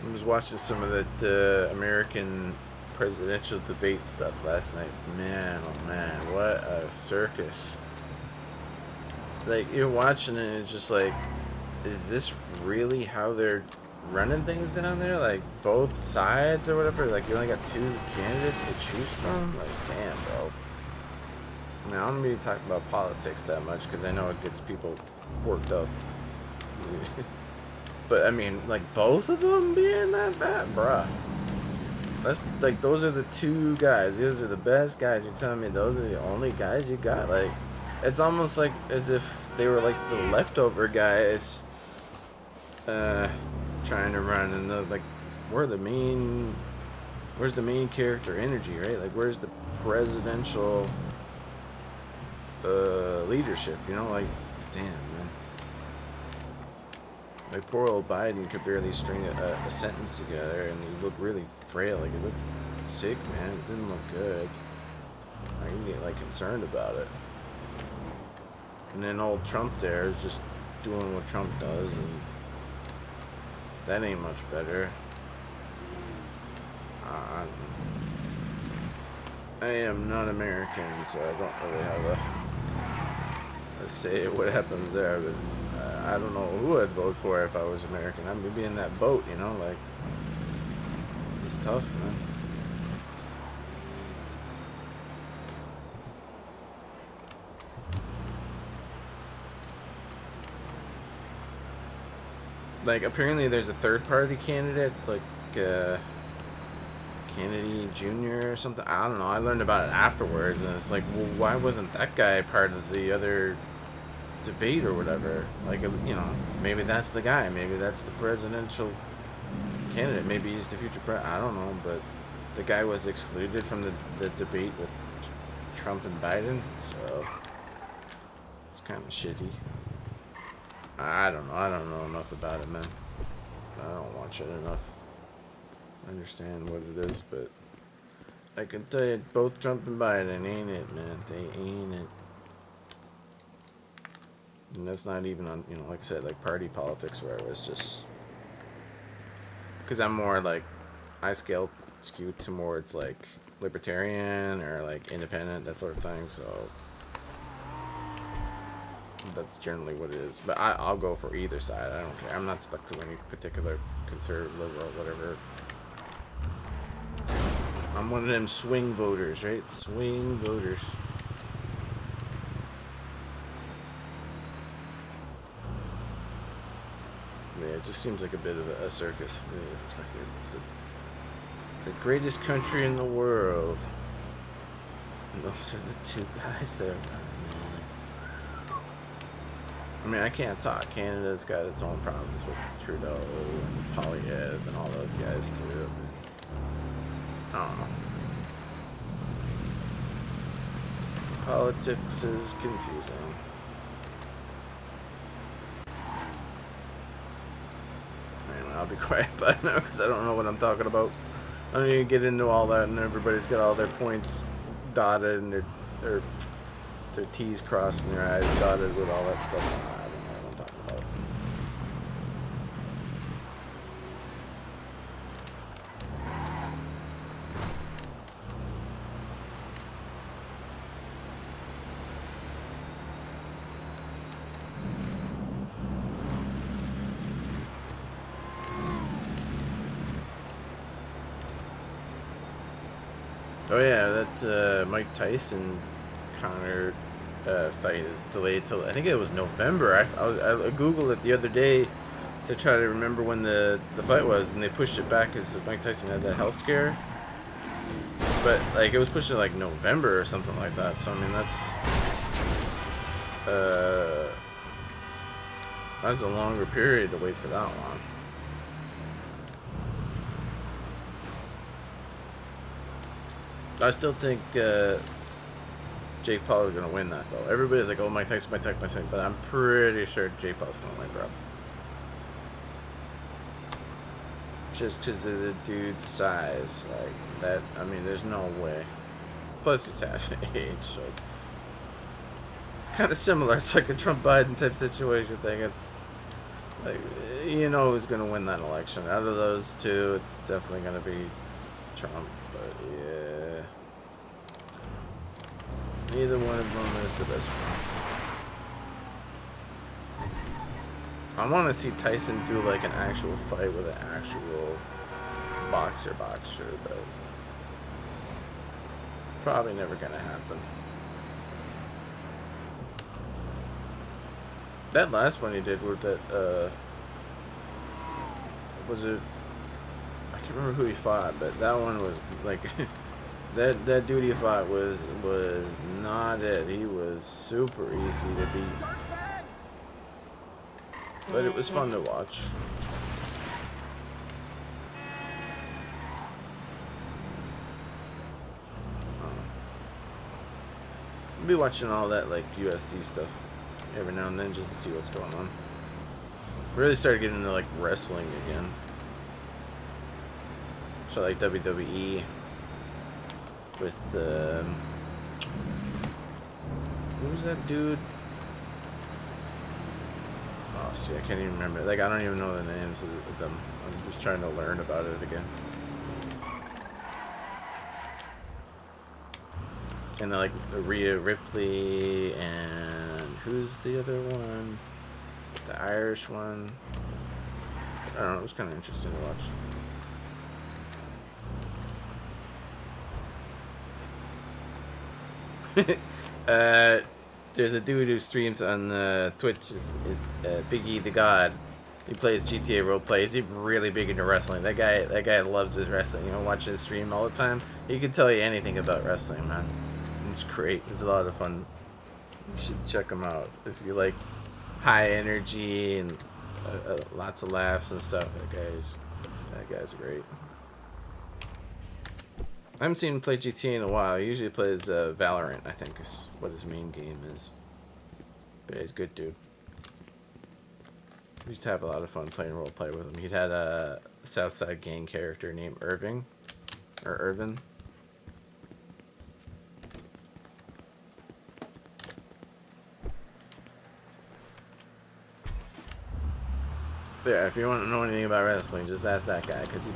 I was watching some of that American presidential debate stuff last night. Man, oh man, what a circus. Like, you're watching it and it's just like, is this really how they're running things down there? Like, both sides or whatever? Like, you only got 2 candidates to choose from? Like, damn, bro. I mean, I don't really talk about politics that much because I know it gets people worked up. But, I mean, like, both of them being that bad? Bruh. That's, like, those are the 2 guys. Those are the best guys. You're telling me those are the only guys you got? Like, it's almost like as if they were, like, the leftover guys trying to run. And, like, where's the main character energy, right? Like, where's the presidential leadership, you know? Like, damn, man. Like, poor old Biden could barely string a sentence together, and he looked really frail. Like, he looked sick, man. It didn't look good. Like, you get, like, concerned about it. And then old Trump there is just doing what Trump does, and that ain't much better. I am not American, so I don't really have a say at what happens there, but I don't know who I'd vote for if I was American. I'd be in that boat, you know, like, it's tough, man. Like, apparently there's a third-party candidate, it's like, Kennedy Jr. or something. I don't know. I learned about it afterwards, and it's like, well, why wasn't that guy part of the other debate or whatever? Like, you know, maybe that's the guy. Maybe that's the presidential candidate. Maybe he's the future president. I don't know, but the guy was excluded from the debate with Trump and Biden, so it's kind of shitty. I don't know. I don't know enough about it, man. I don't watch it enough. I understand what it is, but I can tell you, both Trump and Biden ain't it, man. They ain't it. And that's not even on, you know, like I said, like party politics, where it was just, because I'm more like, I skew towards like libertarian or like independent, that sort of thing, so that's generally what it is. But I'll go for either side. I don't care. I'm not stuck to any particular conservative, liberal, whatever. I'm one of them swing voters, right? Swing voters. Yeah, it just seems like a bit of a circus. It's like the greatest country in the world. And those are the 2 guys there. mean, I can't talk. Canada's got its own problems with Trudeau and Polyev and all those guys too. I don't know. Politics is confusing. Anyway, I'll be quiet about it now because I don't know what I'm talking about. I don't even get into all that, and everybody's got all their points dotted and their T's crossed and their I's dotted with all that stuff. I don't know what I'm talking about. Oh yeah, that Mike Tyson Connor fight is delayed till I think it was November. I googled it the other day to try to remember when the fight was, and they pushed it back because Mike Tyson had that health scare. But like it was pushed to like November or something like that. So I mean that's a longer period to wait for that long. I still think Jake Paul is gonna win that though. Everybody's like, "Oh, Mike Tyson," but I'm pretty sure Jake Paul's gonna win, bro. Just because of the dude's size, like that. I mean, there's no way. Plus, he's half age, so it's kind of similar. It's like a Trump Biden type situation thing. It's like you know who's gonna win that election. Out of those two, it's definitely gonna be Trump. But yeah. Neither one of them is the best one. I want to see Tyson do like an actual fight with an actual boxer, but probably never gonna happen. That last one he did with that, was it? I can't remember who he fought, but that one was like. That dude he fought was not it. He was super easy to beat. But it was fun to watch. I'll be watching all that like UFC stuff every now and then just to see what's going on. Really started getting into like wrestling again. So like WWE. With who was that dude? Oh, see, I can't even remember. Like, I don't even know the names of them. I'm just trying to learn about it again. And like Rhea Ripley and who's the other one? The Irish one. I don't know. It was kind of interesting to watch. There's a dude who streams on Twitch is Big E the God. He plays GTA Roleplay. He's really big into wrestling. That guy loves his wrestling. You know, watch his stream all the time. He can tell you anything about wrestling, man. It's great. It's a lot of fun. You should check him out if you like high energy and lots of laughs and stuff. That guy's great. I haven't seen him play GTA in a while. He usually plays Valorant, I think, is what his main game is. But he's a good dude. We used to have a lot of fun playing roleplay with him. He had a Southside Gang character named Irvin. But yeah, if you want to know anything about wrestling, just ask that guy, because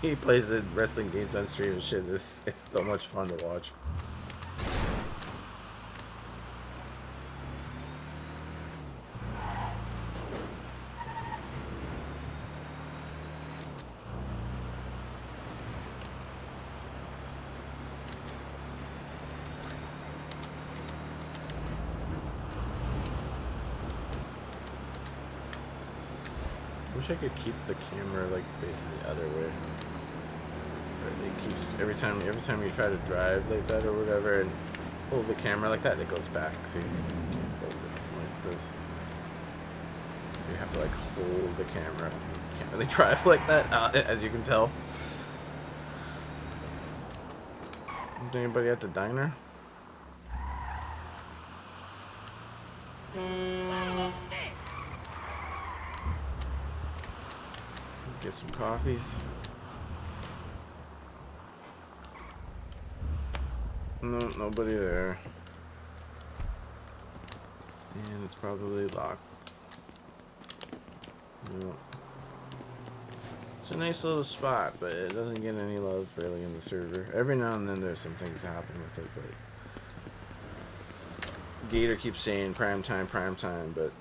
he plays the wrestling games on stream and shit. It's so much fun to watch. I wish I could keep the camera like facing the other way. But it keeps every time you try to drive like that or whatever and hold the camera like that, it goes back. So you can't hold it like this. You have to like hold the camera. You can't really drive like that, as you can tell. Is anybody at the diner? Get some coffees. No, nobody there. And it's probably locked. No. It's a nice little spot, but it doesn't get any love really in the server. Every now and then there's some things that happen with it, but Gator keeps saying prime time, but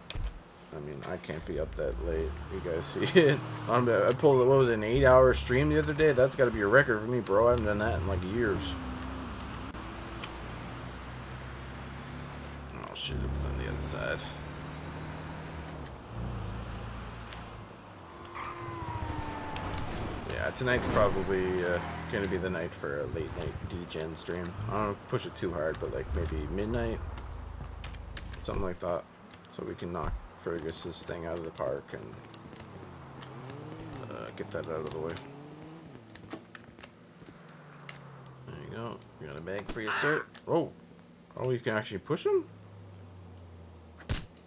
I mean, I can't be up that late. You guys see it? I pulled, what was it, an 8-hour stream the other day? That's got to be a record for me, bro. I haven't done that in like years. Oh shit, it was on the other side. Yeah, tonight's probably going to be the night for a late night D-Gen stream. I don't push it too hard, but like maybe midnight? Something like that. So we can knock Fergus's thing out of the park and get that out of the way. There you go. You got a bag for your cert. Oh, you can actually push him?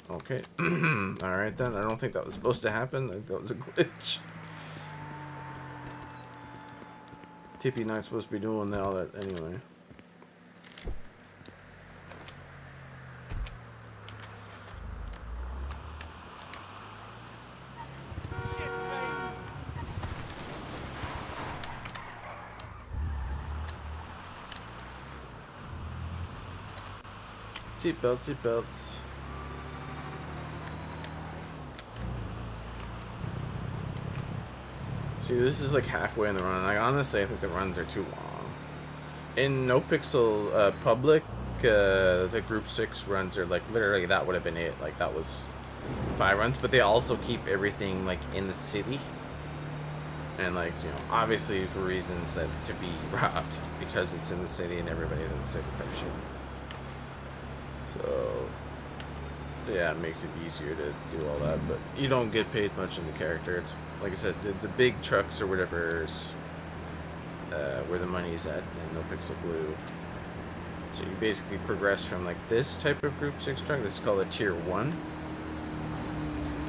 Okay. Alright then. I don't think that was supposed to happen. I think that was a glitch. Tippy not supposed to be doing all that anyway. Seatbelts, seatbelts. See, this is like halfway in the run. Like, honestly, I think the runs are too long. In NoPixel Public, the Group 6 runs are like literally that would have been it. Like, that was 5 runs, but they also keep everything like in the city. And like, you know, obviously for reasons that to be robbed because it's in the city and everybody's in the city type shit. So, yeah, it makes it easier to do all that, but you don't get paid much in the character. It's, like I said, the big trucks or whatever is where the money's at in NoPixel Blue. So you basically progress from, like, this type of Group 6 truck. This is called a Tier 1.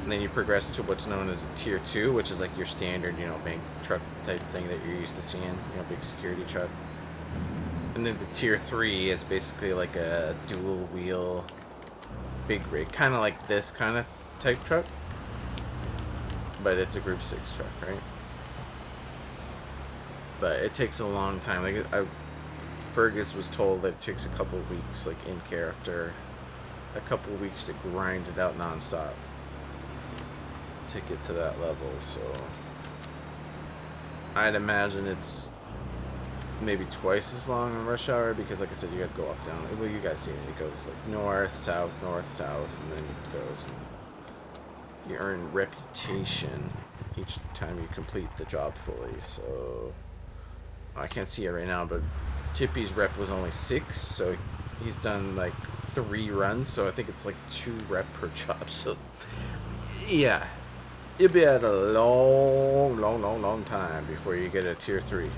And then you progress to what's known as a Tier 2, which is, like, your standard, you know, bank truck type thing that you're used to seeing. You know, big security truck. And then the Tier 3 is basically like a dual wheel big rig, kind of like this kind of type truck, but it's a Group 6 truck, right? But it takes a long time. Like, Fergus was told that it takes a couple weeks, like in character, a couple weeks to grind it out nonstop to get to that level. So I'd imagine it's maybe twice as long in Rush Hour because, like I said, you got to go up, down. Well, you guys see it. It goes like north, south, and then it goes. And you earn reputation each time you complete the job fully. So I can't see it right now, but Tippy's rep was only 6, so he's done like 3 runs. So I think it's like 2 rep per job. So yeah, you'll be at a long time before you get a Tier 3.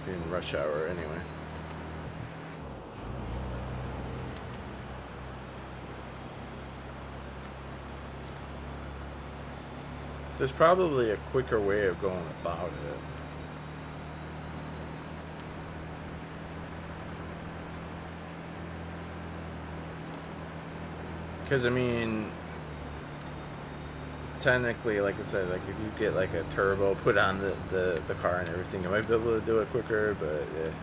In Rush Hour, anyway. There's probably a quicker way of going about it. Because, I mean, technically, like I said, like if you get like a turbo put on the car and everything, you might be able to do it quicker, but yeah.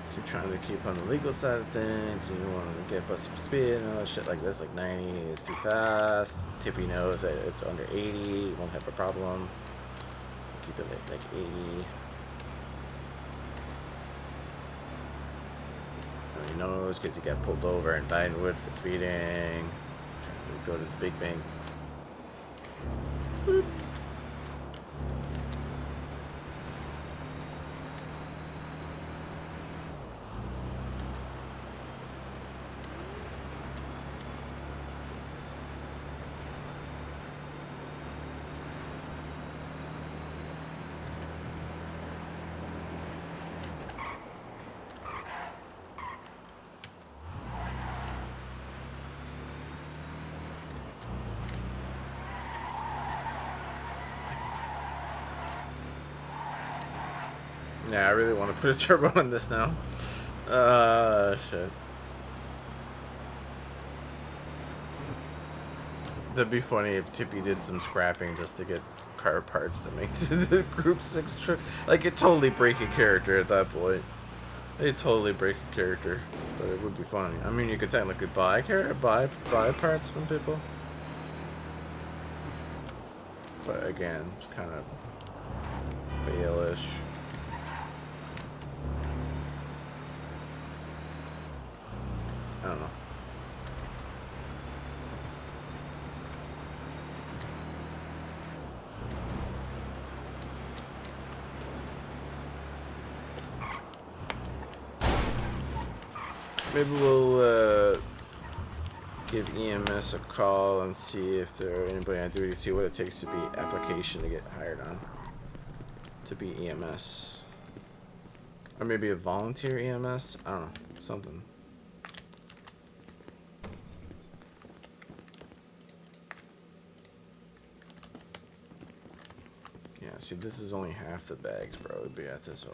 If you're trying to keep on the legal side of things, you want to get busted for speed and all that shit like this, like 90 is too fast. Tippy knows that it's under 80, you won't have a problem. Keep it like 80. He knows because he got pulled over in Vinewood for speeding. Trying to go to the big bank. Boop. Yeah, I really want to put a turbo on this now. Shit. That'd be funny if Tippy did some scrapping just to get car parts to make the Group 6 trip. Like, it totally break a character at that point. It'd totally break a character, but it would be funny. I mean, you could technically buy parts from people. But again, it's kind of failish. I don't know. Maybe we'll give EMS a call and see if there anybody on duty, see what it takes to be application to get hired on. To be EMS. Or maybe a volunteer EMS? I don't know. Something. Yeah, see, this is only half the bags, bro. It'd be at this time.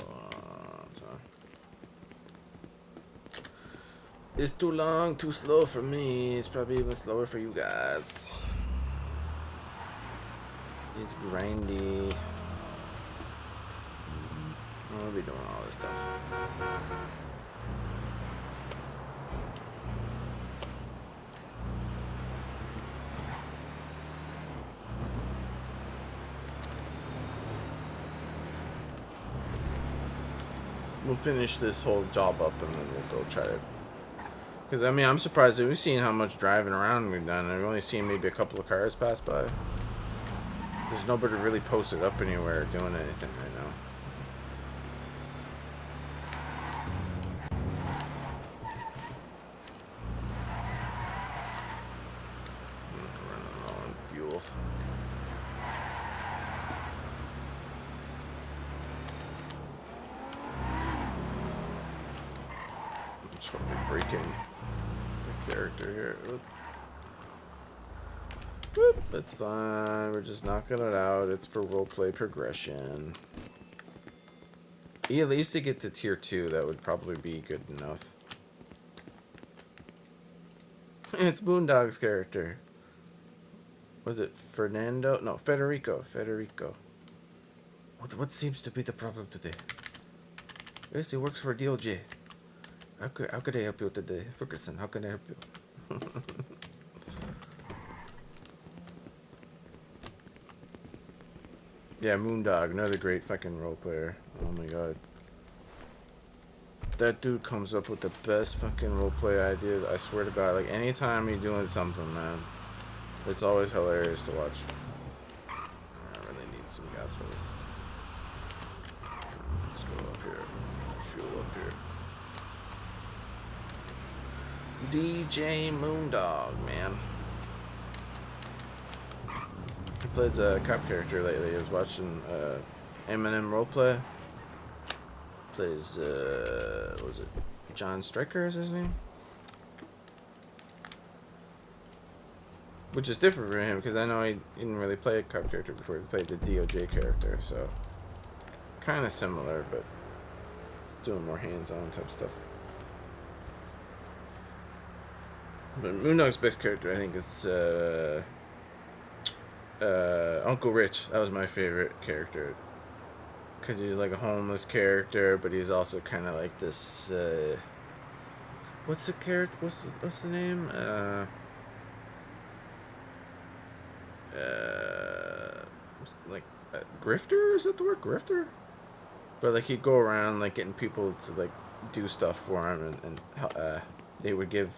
It's too long, too slow for me. It's probably even slower for you guys. It's grindy. I'll be doing all this stuff. We'll finish this whole job up and then we'll go try to. Because, I mean, I'm surprised that we've seen how much driving around we've done. I've only seen maybe a couple of cars pass by. There's nobody really posted up anywhere doing anything right now. Running low on fuel. I'm totally breaking the character here. Oop. Whoop, that's fine. We're just knocking it out. It's for roleplay progression. Yeah, at least to get to tier 2, that would probably be good enough. It's Boondog's character. Was it Fernando? No, Federico. Federico. What seems to be the problem today? Yes, he works for DLJ. How could I help you today? Ferguson, how can I help you? Yeah, Moondog, another great fucking role player. Oh my god. That dude comes up with the best fucking roleplay ideas. I swear to god, like anytime he's doing something, man, it's always hilarious to watch. I really need some gas for this. Let's go up here. Fuel up here. DJ Moondog, man. He plays a cop character lately. I was watching Eminem roleplay. Plays what was it? John Stryker is his name? Which is different for him because I know he didn't really play a cop character before. He played the DOJ character, so kind of similar, but doing more hands-on type stuff. But Moondog's best character, I think, is Uncle Rich. That was my favorite character. Because he's like a homeless character, but he's also kind of like this, what's the character, what's the name? Like, grifter? Is that the word? Grifter? But like he'd go around like getting people to like do stuff for him, and they would give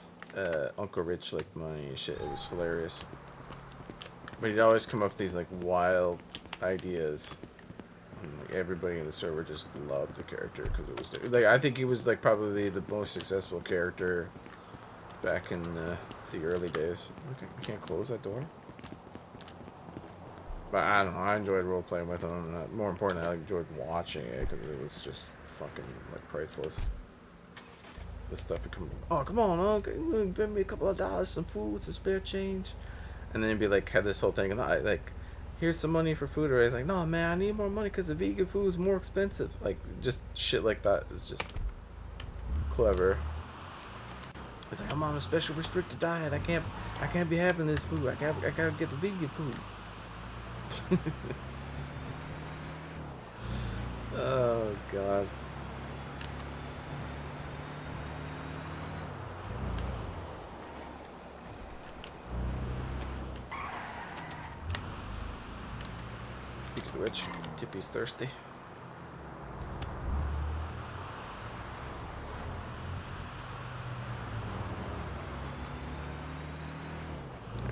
Uncle Rich like money and shit. It was hilarious. But he'd always come up with these like wild ideas. And, like, everybody in the server just loved the character because it was like I think he was like probably the most successful character back in the early days. Okay, I can't close that door. But I don't know. I enjoyed role playing with him. And more importantly, I enjoyed watching it because it was just fucking like priceless. The stuff would come. Oh, come on, Uncle, bring me a couple of dollars, some food, some spare change, and then he'd be like, had this whole thing, and like, here's some money for food. Or he's like, no, man, I need more money because the vegan food is more expensive. Like, just shit like that is just clever. It's like, I'm on a special restricted diet. I can't be having this food. I gotta get the vegan food. Oh god. Speaking of which, Tippy's thirsty.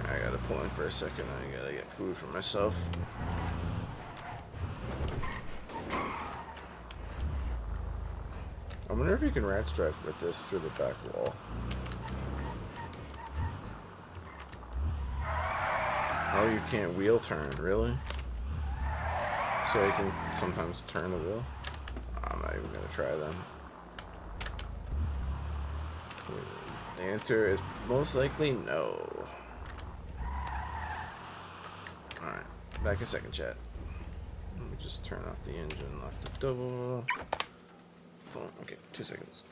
I gotta pull in for a second. I gotta get food for myself. I wonder if you can ratch drive with this through the back wall. Oh, you can't wheel turn, really? So you can sometimes turn the wheel? I'm not even gonna try then. The answer is most likely no. Alright, back a second, chat. Let me just turn off the engine, lock the door. Phone. Okay, 2 seconds.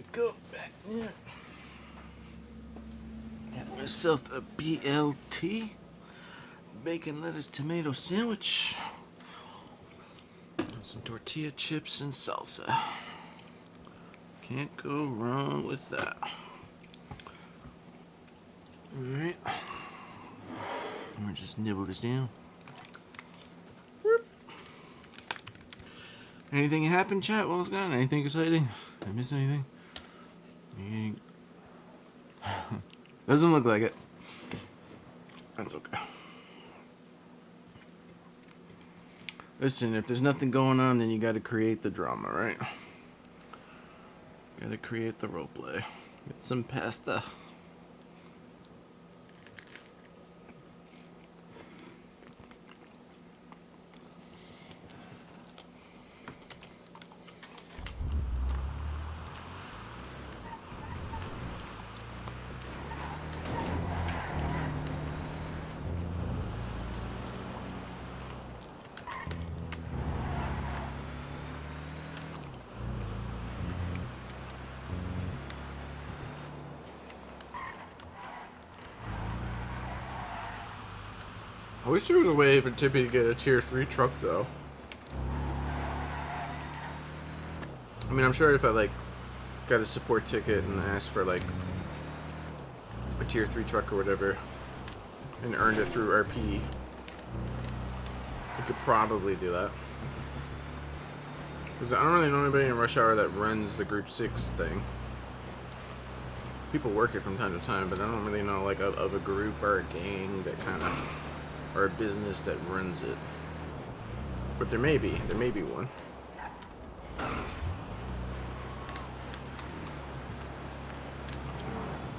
we go. Back there. Got myself a BLT. Bacon, lettuce, tomato sandwich. And some tortilla chips and salsa. Can't go wrong with that. Alright. I'm gonna just nibble this down. Whoop. Anything happen, chat, while it's gone? Anything exciting? Did I miss anything? Doesn't look like it. That's okay. Listen, if there's nothing going on, then you gotta create the drama, right? Gotta create the roleplay. Get some pasta. I wish there was a way for Tippy to get a tier 3 truck, though. I mean, I'm sure if I, like, got a support ticket and asked for, like, a tier 3 truck or whatever, and earned it through RP, I could probably do that. Because I don't really know anybody in Rush Hour that runs the Group 6 thing. People work it from time to time, but I don't really know, like, of a group or a gang that kind of... or a business that runs it. But there may be one.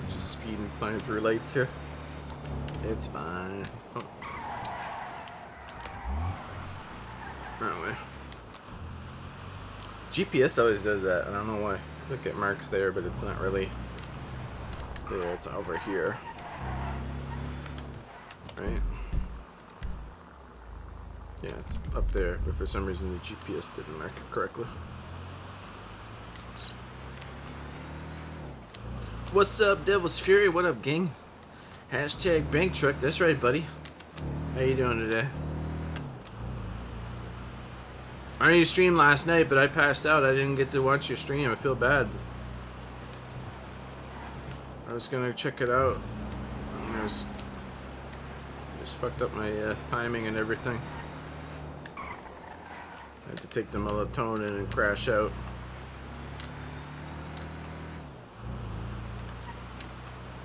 Just speeding flying through lights here. It's fine. Oh. That way. GPS always does that. I don't know why. I think it marks there, but it's not really there. It's over here. Right? Yeah, it's up there, but for some reason the GPS didn't mark it correctly. What's up, Devil's Fury? What up, gang? Hashtag bank truck. That's right, buddy. How you doing today? I know you streamed last night, but I passed out. I didn't get to watch your stream. I feel bad. I was gonna check it out. I was just fucked up my timing and everything. I had to take the melatonin and crash out.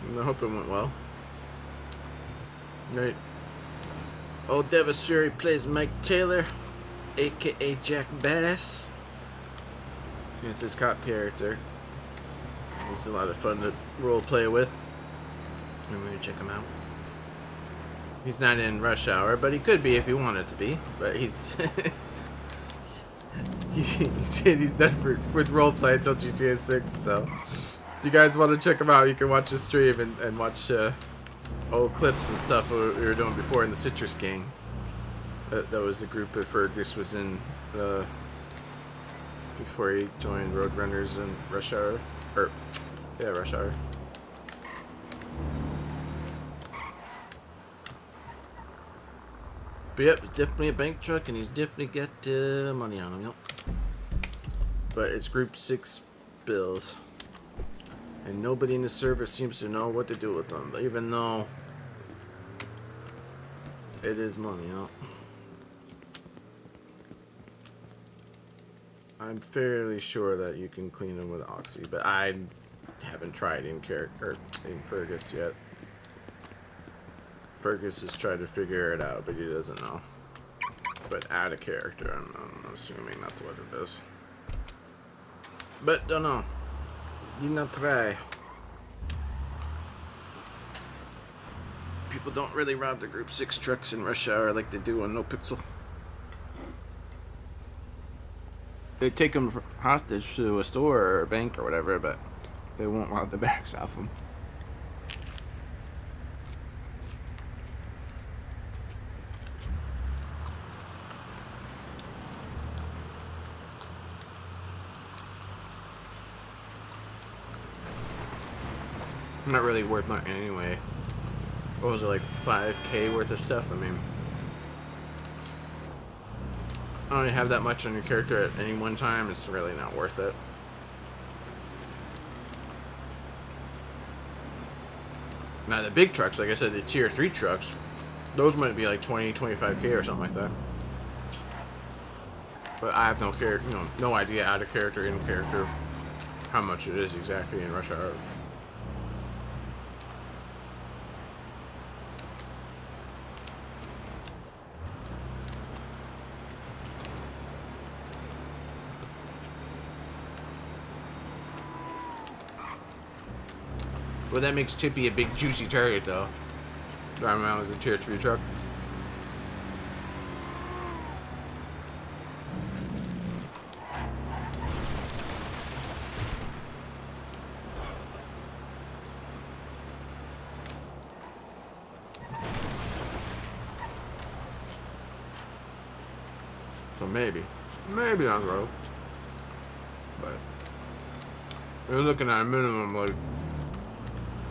And I hope it went well. Right. Old Devil's Fury plays Mike Taylor, aka Jack Bass. It's his cop character. He's a lot of fun to role play with. I'm gonna check him out. He's not in Rush Hour, but he could be if he wanted to be. But he's he said he's done with roleplay until GTA 6. So if you guys want to check him out, you can watch his stream and watch old clips and stuff we were doing before in the Citrus Gang. That was the group that Fergus was in before he joined Roadrunners and Rush Hour. Yeah, Rush Hour. But yep, it's definitely a bank truck, and he's definitely got money on him, yep. But it's Group 6 bills. And nobody in the service seems to know what to do with them, even though it is money, yep. I'm fairly sure that you can clean them with Oxy, but I haven't tried in Fergus yet. Fergus has tried to figure it out, but he doesn't know. But out of character, I'm assuming that's what it is. But don't know. Did not try. People don't really rob the Group 6 trucks in Rush Hour like they do on No Pixel. They take them hostage to a store or a bank or whatever, but they won't rob the bags off them. Not really worth much anyway. What was it, like 5K worth of stuff? I mean, I don't have that much on your character at any one time. It's really not worth it. Now the big trucks, like I said, the tier 3 trucks, those might be like 20, 25K or something like that. But I have no idea out of character, in character, how much it is exactly in Rush Hour. Well, that makes Tippy a big juicy target, though. Driving around with a tier 3 truck. So maybe on the road. But we're looking at a minimum like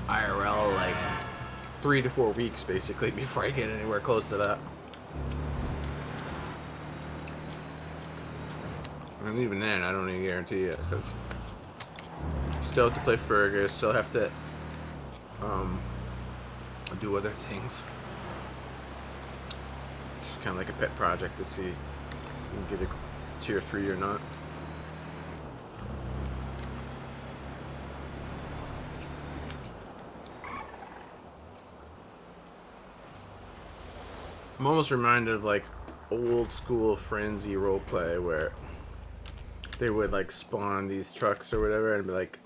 IRL like 3 to 4 weeks basically before I get anywhere close to that. And even then, I don't even guarantee it because still have to play Fergus, still have to do other things. Just kind of like a pet project to see if you can get a tier 3 or not. I'm almost reminded of like old school Frenzy roleplay where they would like spawn these trucks or whatever and be like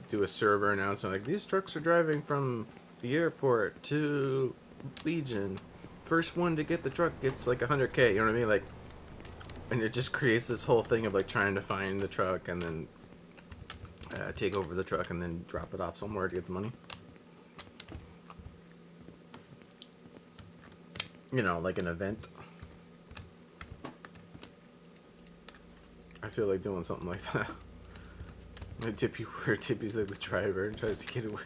do a server announcement like these trucks are driving from the airport to Legion. First one to get the truck gets like 100K, you know what I mean? Like, and it just creates this whole thing of like trying to find the truck and then take over the truck and then drop it off somewhere to get the money. You know, like an event. I feel like doing something like that. My Tippy, where Tippy's like the driver and tries to get away.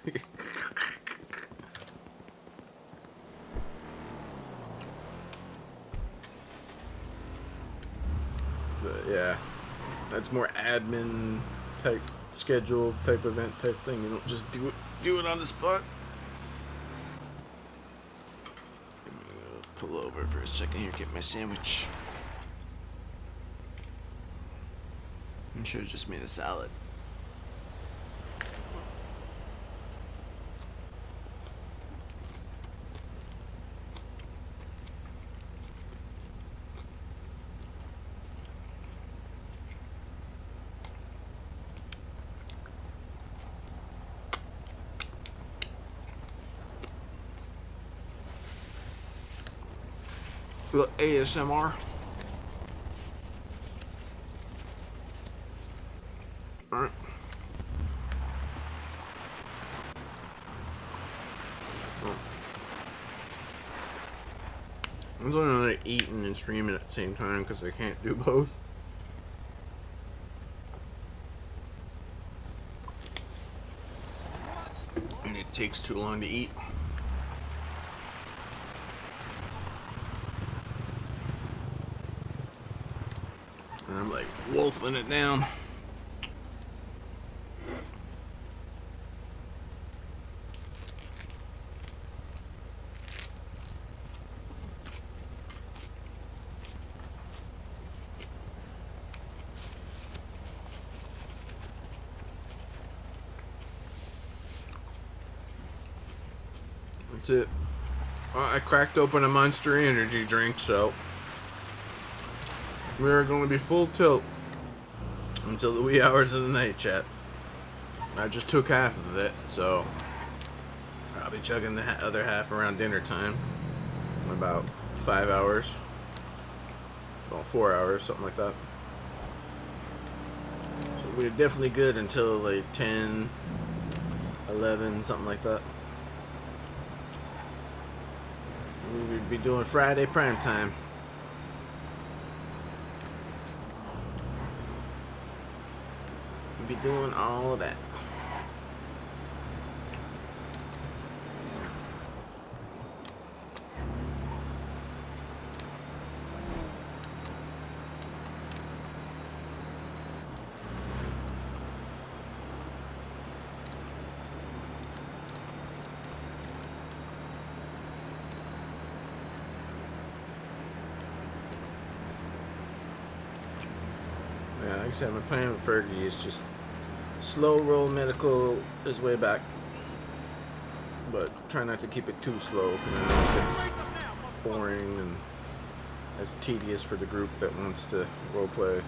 But yeah, that's more admin type schedule type event type thing. You don't just do it on the spot. Pull over for a second here, get my sandwich. I should have just made a salad. A little ASMR. Alright. I'm only like eating and streaming at the same time because I can't do both. And it takes too long to eat. And I'm like wolfing it down. That's it. I cracked open a Monster Energy drink, so we're going to be full tilt until the wee hours of the night, chat. I just took half of it, so I'll be chugging the other half around dinner time. In about 5 hours. Well, 4 hours, something like that. So we're definitely good until like 10, 11, something like that. We'd be doing Friday prime time. We'd be doing all of that. Yeah, like I said, my plan with Fergie is just slow roll medical his way back. But try not to keep it too slow, because I know it gets boring and it's tedious for the group that wants to roleplay.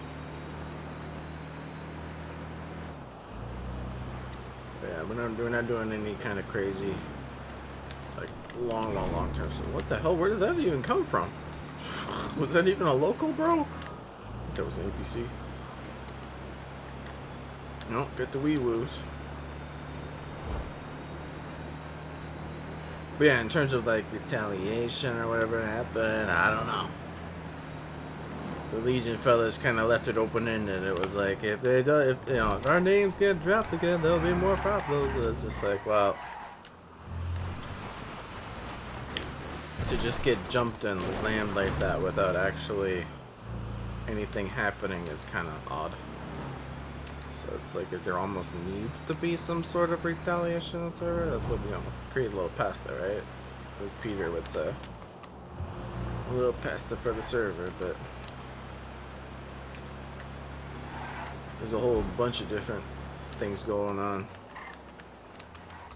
But yeah, we're not doing any kind of crazy, like, long term. So what the hell? Where did that even come from? Was that even a local, bro? I think that was an NPC. No, get the wee woos. But yeah, in terms of like retaliation or whatever happened, I don't know. The Legion fellas kind of left it open-ended. It was like, if our names get dropped again, there'll be more problems. It's just like, well, to just get jumped and land like that without actually anything happening is kind of odd. So it's like if there almost needs to be some sort of retaliation on the server. That's what, create a little pasta, right? As Peter would say. A little pasta for the server, but there's a whole bunch of different things going on.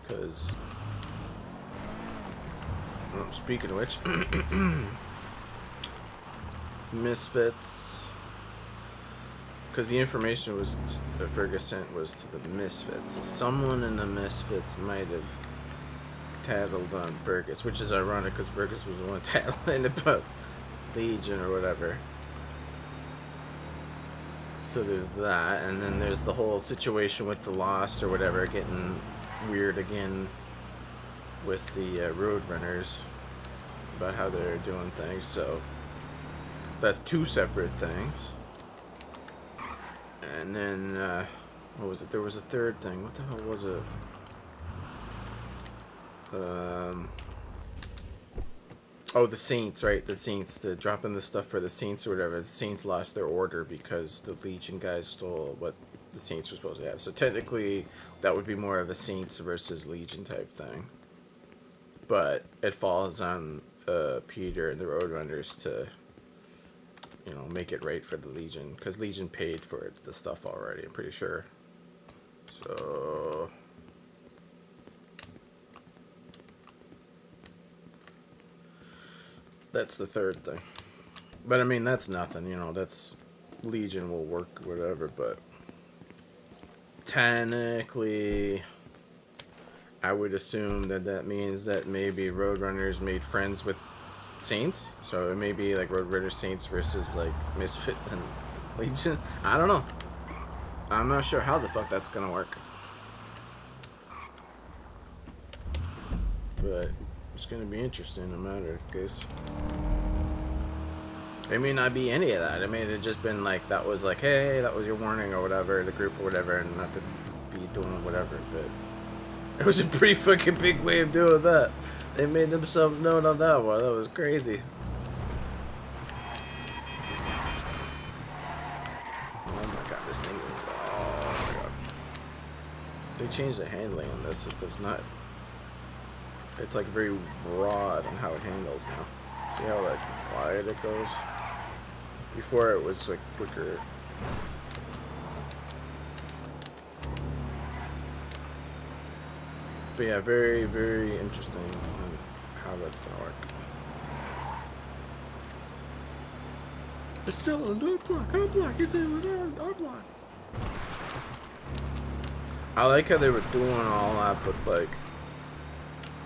Because, well, speaking of which, Misfits, because the information was that Fergus sent was to the Misfits. So someone in the Misfits might have tattled on Fergus, which is ironic because Fergus was the one tattling about Legion or whatever. So there's that, and then there's the whole situation with the Lost or whatever getting weird again with the Roadrunners about how they're doing things. So that's two separate things. And then what was it? There was a third thing. What the hell was it? Oh, the Saints, right? The Saints, the dropping the stuff for the Saints or whatever. The Saints lost their order because the Legion guys stole what the Saints were supposed to have. So technically, that would be more of a Saints versus Legion type thing. But it falls on Peter and the Roadrunners to, make it right for the Legion. Because Legion paid for the stuff already, I'm pretty sure. So that's the third thing. But I mean, that's nothing, that's Legion will work, whatever, but technically I would assume that means that maybe Roadrunners made friends with Saints. So it may be like Roadrunner Saints versus like Misfits and Legion. I don't know. I'm not sure how the fuck that's gonna work. But it's gonna be interesting no matter case. It may not be any of that. It may have just been like that was like, hey, that was your warning or whatever, the group or whatever, and not to be doing whatever, but it was a pretty fucking big way of doing that. They made themselves known on that one. That was crazy. Oh my god, this thing is... Oh my god. They changed the handling on this. It does not... It's like very broad on how it handles now. See how like wide it goes? Before it was like quicker. But yeah, very, very interesting on how that's gonna work. It's still a new block, our block, it's in our block. I like how they were doing all that, but like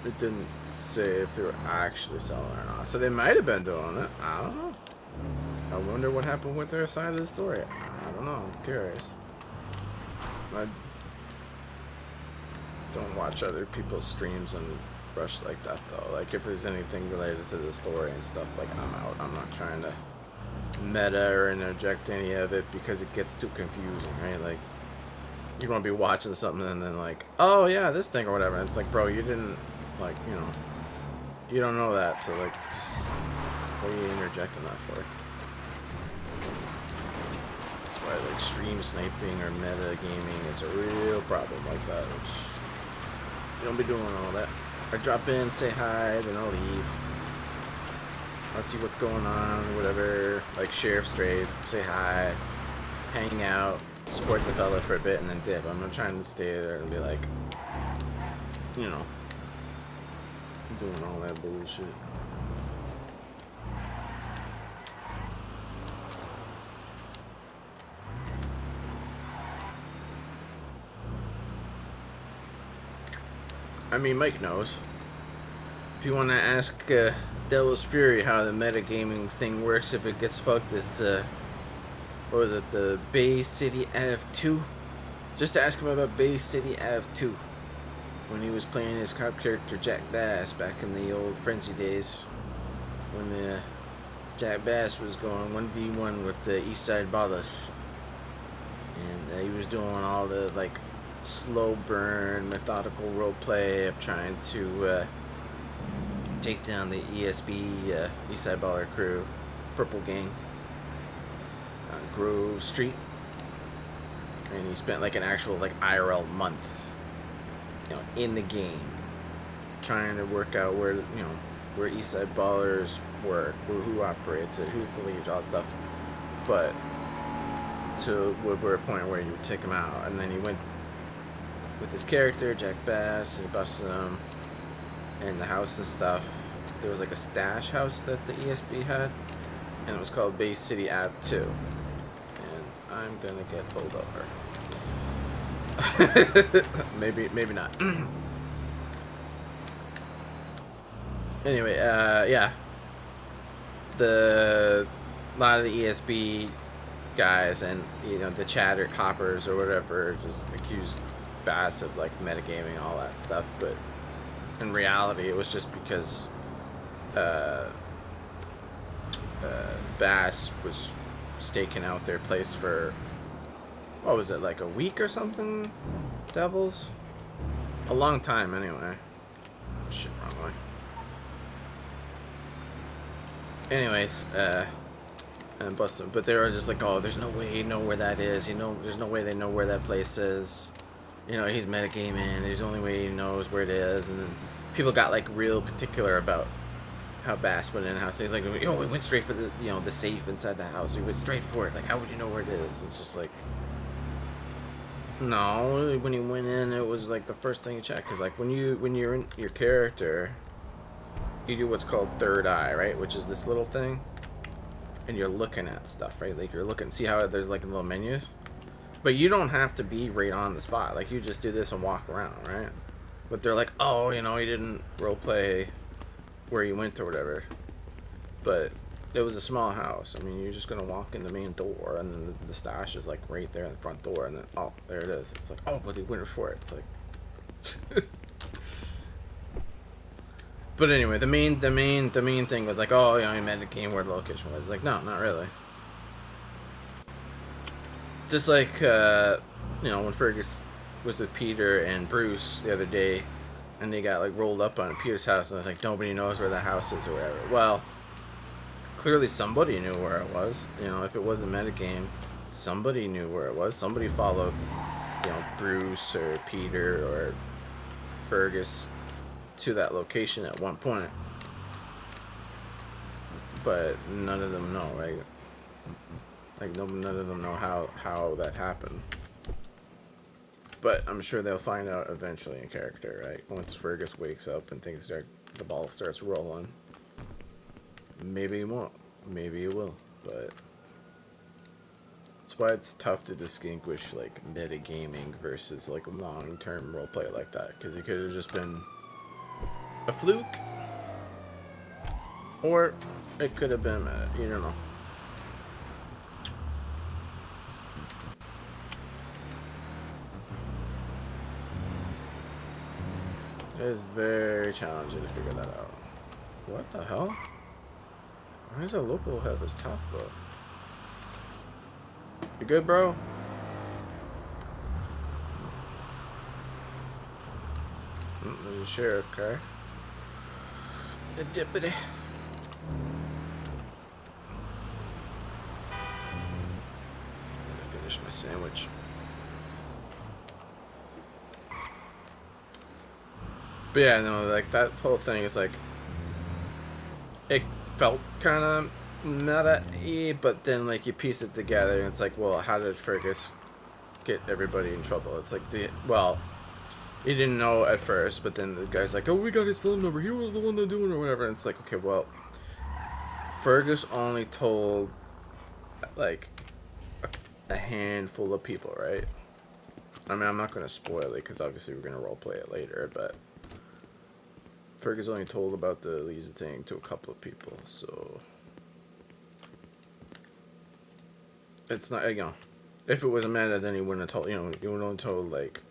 it didn't say if they were actually selling it or not. So they might have been doing it. I don't know. I wonder what happened with their side of the story. I don't know. I'm curious. I don't watch other people's streams and Rush like that though. Like if there's anything related to the story and stuff, like I'm out. I'm not trying to meta or interject any of it because it gets too confusing, right? Like you're gonna be watching something and then like, oh yeah, this thing or whatever. And it's like, bro, you didn't like, you don't know that. So like, just, what are you interjecting that for? That's why like stream sniping or meta gaming is a real problem like that. Which you don't be doing all that. I drop in, say hi, then I'll leave. I'll see what's going on, whatever. Like Sheriff Strafe, say hi. hang out, support the fella for a bit, and then dip. I'm not trying to stay there and be like, you know, doing all that bullshit. I mean, Mike knows. If you want to ask Delos Fury how the metagaming thing works, if it gets fucked, it's, what was it, the Bay City Ave 2? Just ask him about Bay City Ave 2. When he was playing his cop character Jack Bass back in the old Frenzy days. When Jack Bass was going 1v1 with the Eastside Ballas. And he was doing all the, like, slow burn, methodical roleplay of trying to take down the ESB, Eastside Baller crew, Purple Gang, on Grove Street. And he spent like an actual like IRL month, you know, in the game, trying to work out where, you know, where Eastside Ballers work, who operates it, who's the lead, all that stuff. But to a point where you would take him out, and then he went with his character Jack Bass, and he busted him in the house and stuff. There was like a stash house that the ESB had, and it was called Bay City Ave 2. And I'm gonna get pulled over. maybe not. Anyway, yeah. A lot of the ESB guys and, you know, the chatter hoppers or whatever just accused Bass of like metagaming and all that stuff, but in reality it was just because Bass was staking out their place for, what was it, like a week or something, Devils? A long time anyway. Shit, wrong way. Anyways, and bust them, but they were just like, oh, there's no way you know where that is, you know, there's no way they know where that place is, you know, he's metagaming, there's the only way he knows where it is. And then people got like real particular about how Bass went in the house. He's like, oh, we went straight for the, you know, the safe inside the house, we went straight for it, like, how would you know where it is? It's just like, no, when he went in, it was like the first thing you check, because like when you're in your character, you do what's called third eye, right, which is this little thing, and you're looking at stuff, right? Like you're looking, see how there's like little menus, but you don't have to be right on the spot. Like you just do this and walk around, right? But they're like, oh, you know, you didn't roleplay where you went or whatever. But it was a small house. I mean, you're just gonna walk in the main door, and then the stash is like right there in the front door, and then oh, there it is. It's like, oh, but he went for it. It's like. But anyway, the main thing was like, oh, you know, he meant a game where the location was. Like, no, not really. Just like, you know, when Fergus was with Peter and Bruce the other day, and they got like rolled up on Peter's house, and I was like, nobody knows where the house is or whatever. Well, clearly somebody knew where it was. You know, if it was a metagame, somebody knew where it was. Somebody followed, you know, Bruce or Peter or Fergus to that location at one point, but none of them know, right? Like none of them know how that happened. But I'm sure they'll find out eventually in character, right? Once Fergus wakes up and the ball starts rolling. Maybe he won't. Maybe he will. But that's why it's tough to distinguish like metagaming versus like long-term roleplay like that, because it could have just been a fluke, or it could have been you don't know. It is very challenging to figure that out. What the hell? Why does a local have his top up? You good, bro? There's a sheriff car. A deputy. I'm gonna finish my sandwich. But yeah, no, like that whole thing is like, it felt kind of but then like you piece it together and it's like, well, how did Fergus get everybody in trouble? It's like, well, he didn't know at first, but then the guy's like, oh, we got his phone number. He was the one that doing it or whatever. And it's like, okay, well, Fergus only told like a handful of people, right? I mean, I'm not going to spoil it because obviously we're going to roleplay it later, but Fergus only told about the Lisa thing to a couple of people, so it's not, you know, if it was Amanda, then he wouldn't have told, you know, he would have only told like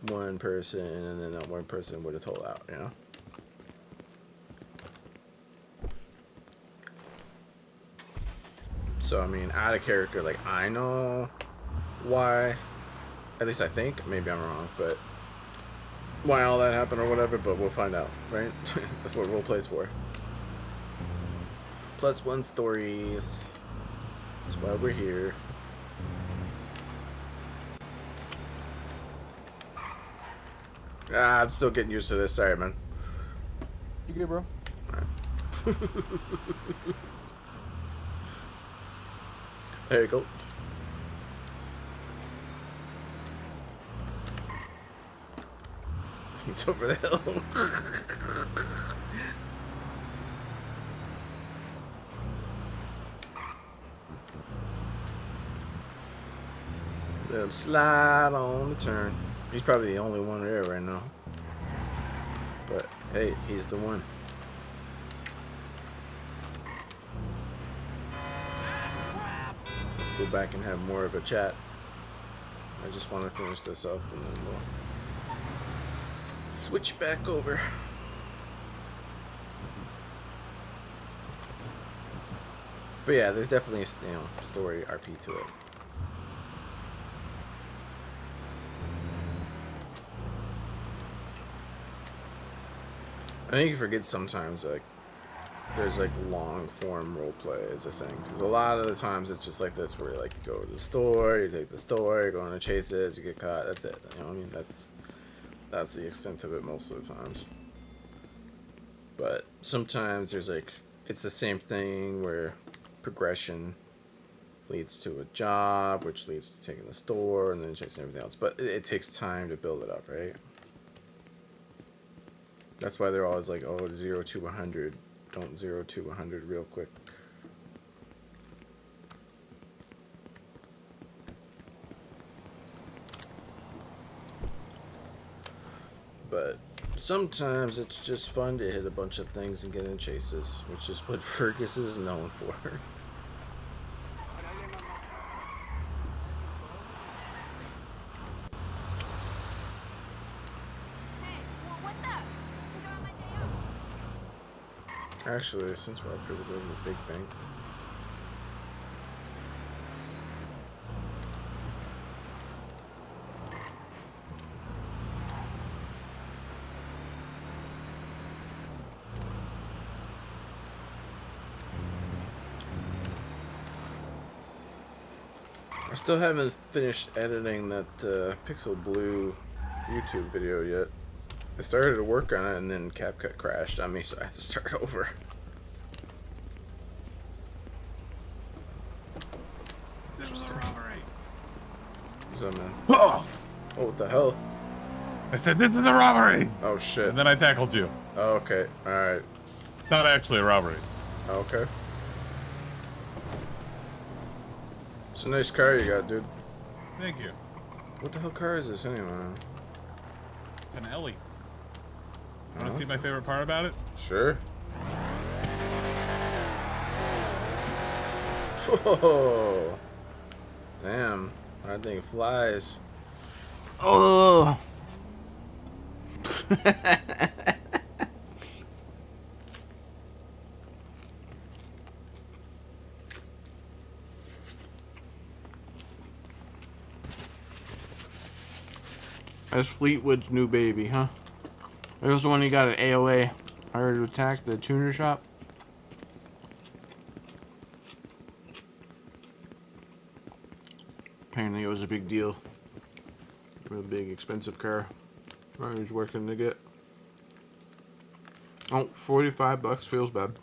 one person, and then that one person would have told out, you know? So, I mean, out of character, like, I know why, at least I think, maybe I'm wrong, but why all that happened or whatever, but we'll find out, right? That's what roleplay's for. +1 stories. That's why we're here. I'm still getting used to this. Sorry, man. You good, bro? Alright. There you go. He's over the hill. Let him slide on the turn. He's probably the only one there right now. But hey, he's the one. Go back and have more of a chat. I just want to finish this up and then we'll switch back over. But yeah, there's definitely a, you know, story RP to it. I think you forget sometimes, like, there's like long form roleplay is a thing, because a lot of the times it's just like this, where like you go to the store, you take the store, you go on a chases, you get caught, that's it. You know what I mean? That's the extent of it most of the times. But sometimes there's like, it's the same thing where progression leads to a job, which leads to taking the store and then chasing everything else. But it takes time to build it up, right? That's why they're always like, oh, 0 to 100. Don't 0 to 100 real quick. But sometimes it's just fun to hit a bunch of things and get in chases, which is what Fergus is known for. Actually, since we're up here, we'll go to the big bank. I still haven't finished editing that Pixel Blue YouTube video yet. I started to work on it and then CapCut crashed on me, so I had to start over. Interesting. What's up, man? Oh, what the hell? I said this is a robbery. Oh shit. And then I tackled you. Oh, okay. Alright. It's not actually a robbery. Okay. It's a nice car you got, dude. Thank you. What the hell car is this anyway? It's an Ellie. You want to see my favorite part about it? Sure. Whoa. Damn. That thing flies. Oh. That's Fleetwood's new baby, huh? It was the one he got at AOA. I heard it attacked the tuner shop. Apparently it was a big deal. Real big, expensive car. I was working to get. Oh, $45 feels bad.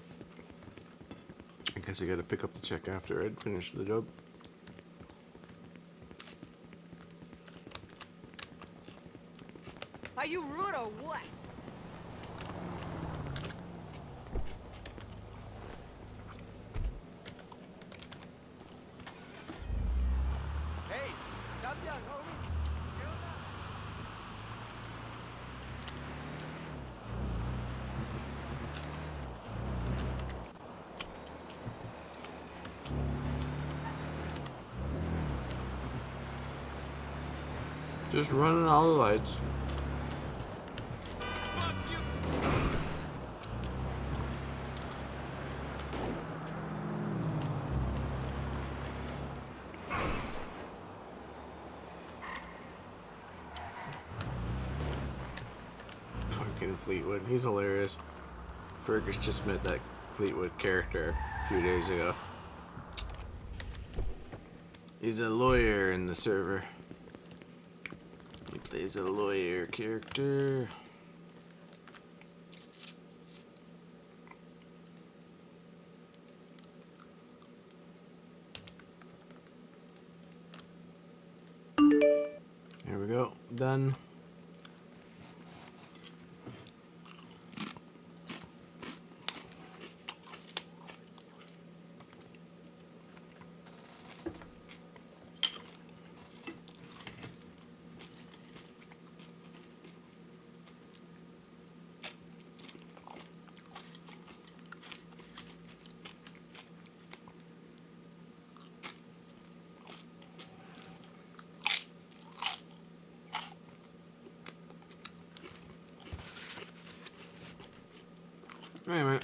guess I gotta pick up the check after I'd finish the job. Are you rude or what? Hey, come down, homie. Get on up. Just running all the lights. Fucking Fleetwood. He's hilarious. Fergus just met that Fleetwood character a few days ago. He's a lawyer in the server. He plays a lawyer character. Here we go. Done. Anyway,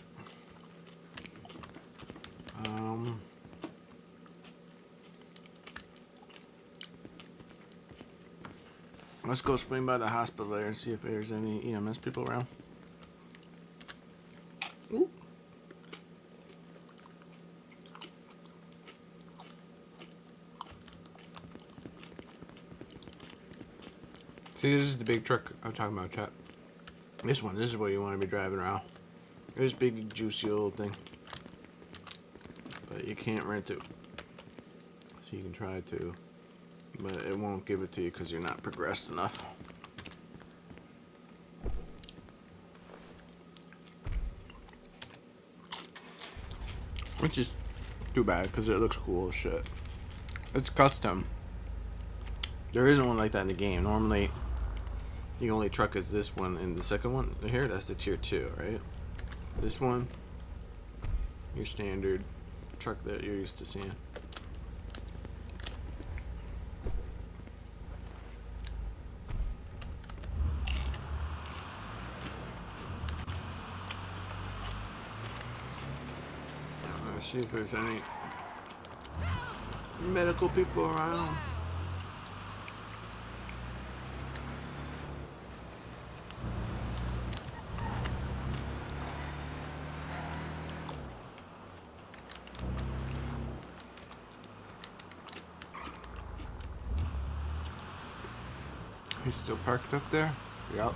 let's go swing by the hospital there and see if there's any EMS people around. Ooh. See, this is the big truck I'm talking about, chat. This is what you want to be driving around. This big, juicy old thing. But you can't rent it. So you can try to. But it won't give it to you because you're not progressed enough. Which is too bad because it looks cool as shit. It's custom. There isn't one like that in the game. Normally, the only truck is this one, and the second one here, that's the tier 2, right? This one, your standard truck that you're used to seeing. Let's see if there's any medical people around. He's still parked up there? Yup.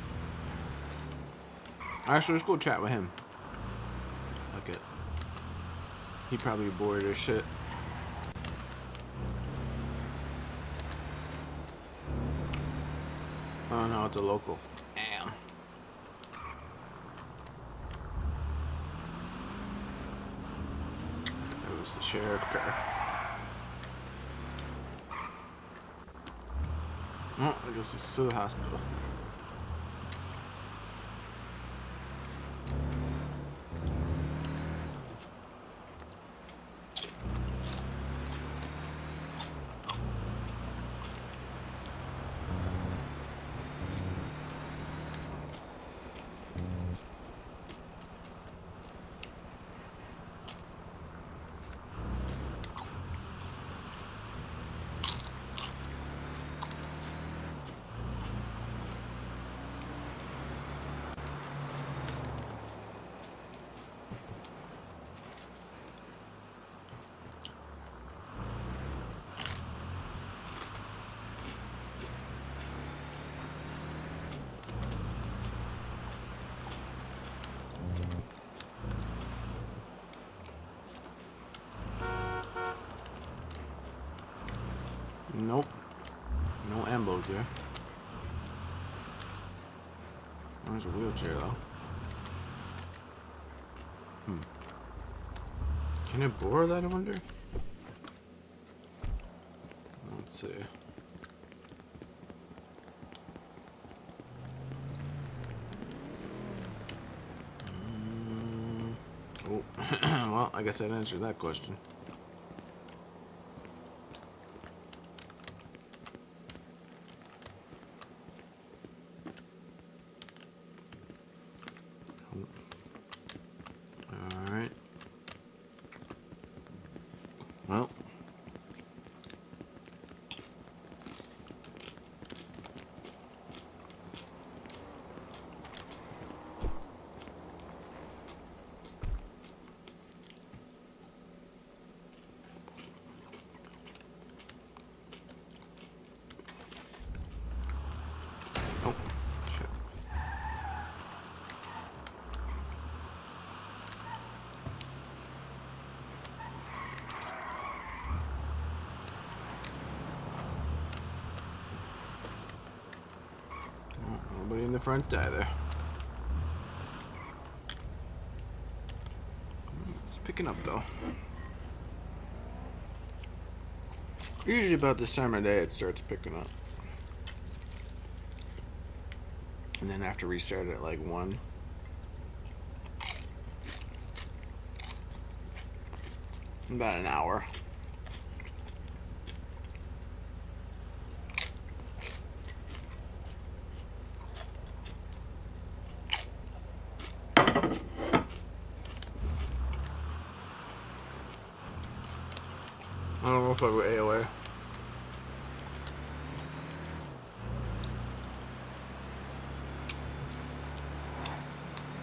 Actually, let's go chat with him. Look it. He probably bored as shit. Oh no, it's a local. Damn. It was the sheriff car. Oh, I guess it's to the hospital. Nope. No ambos here. There's a wheelchair though. Can I borrow that, I wonder? Let's see. Oh, well, I guess I'd answer that question. Alright. Well. Oh, shit. Oh, nobody in the front either. It's picking up though. Usually about this time of day it starts picking up. And then after restart at like 1. About an hour. I don't know if I go AOA.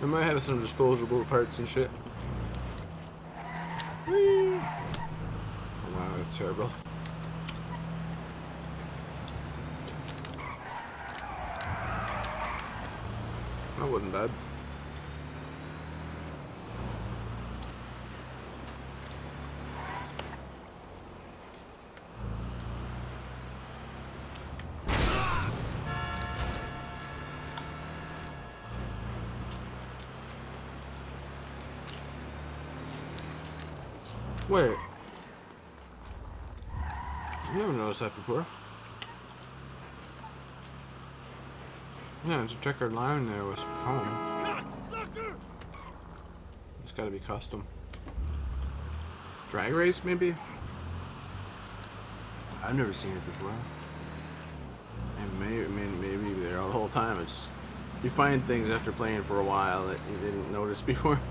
I might have some disposable parts and shit. Whee! Oh wow, that's terrible. That wasn't bad. Wait. I've never noticed that before. Yeah, it's a checkered line there with foam. It's gotta be custom. Drag race, maybe? I've never seen it before. And maybe they're the whole time. It's you find things after playing for a while that you didn't notice before.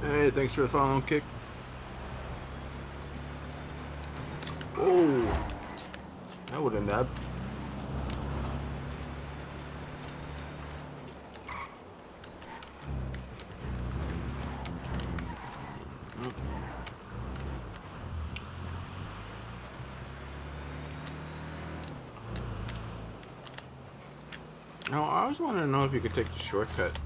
Hey, thanks for the follow kick. Oh, that would end up. Now, I always wanted to know if you could take the shortcut.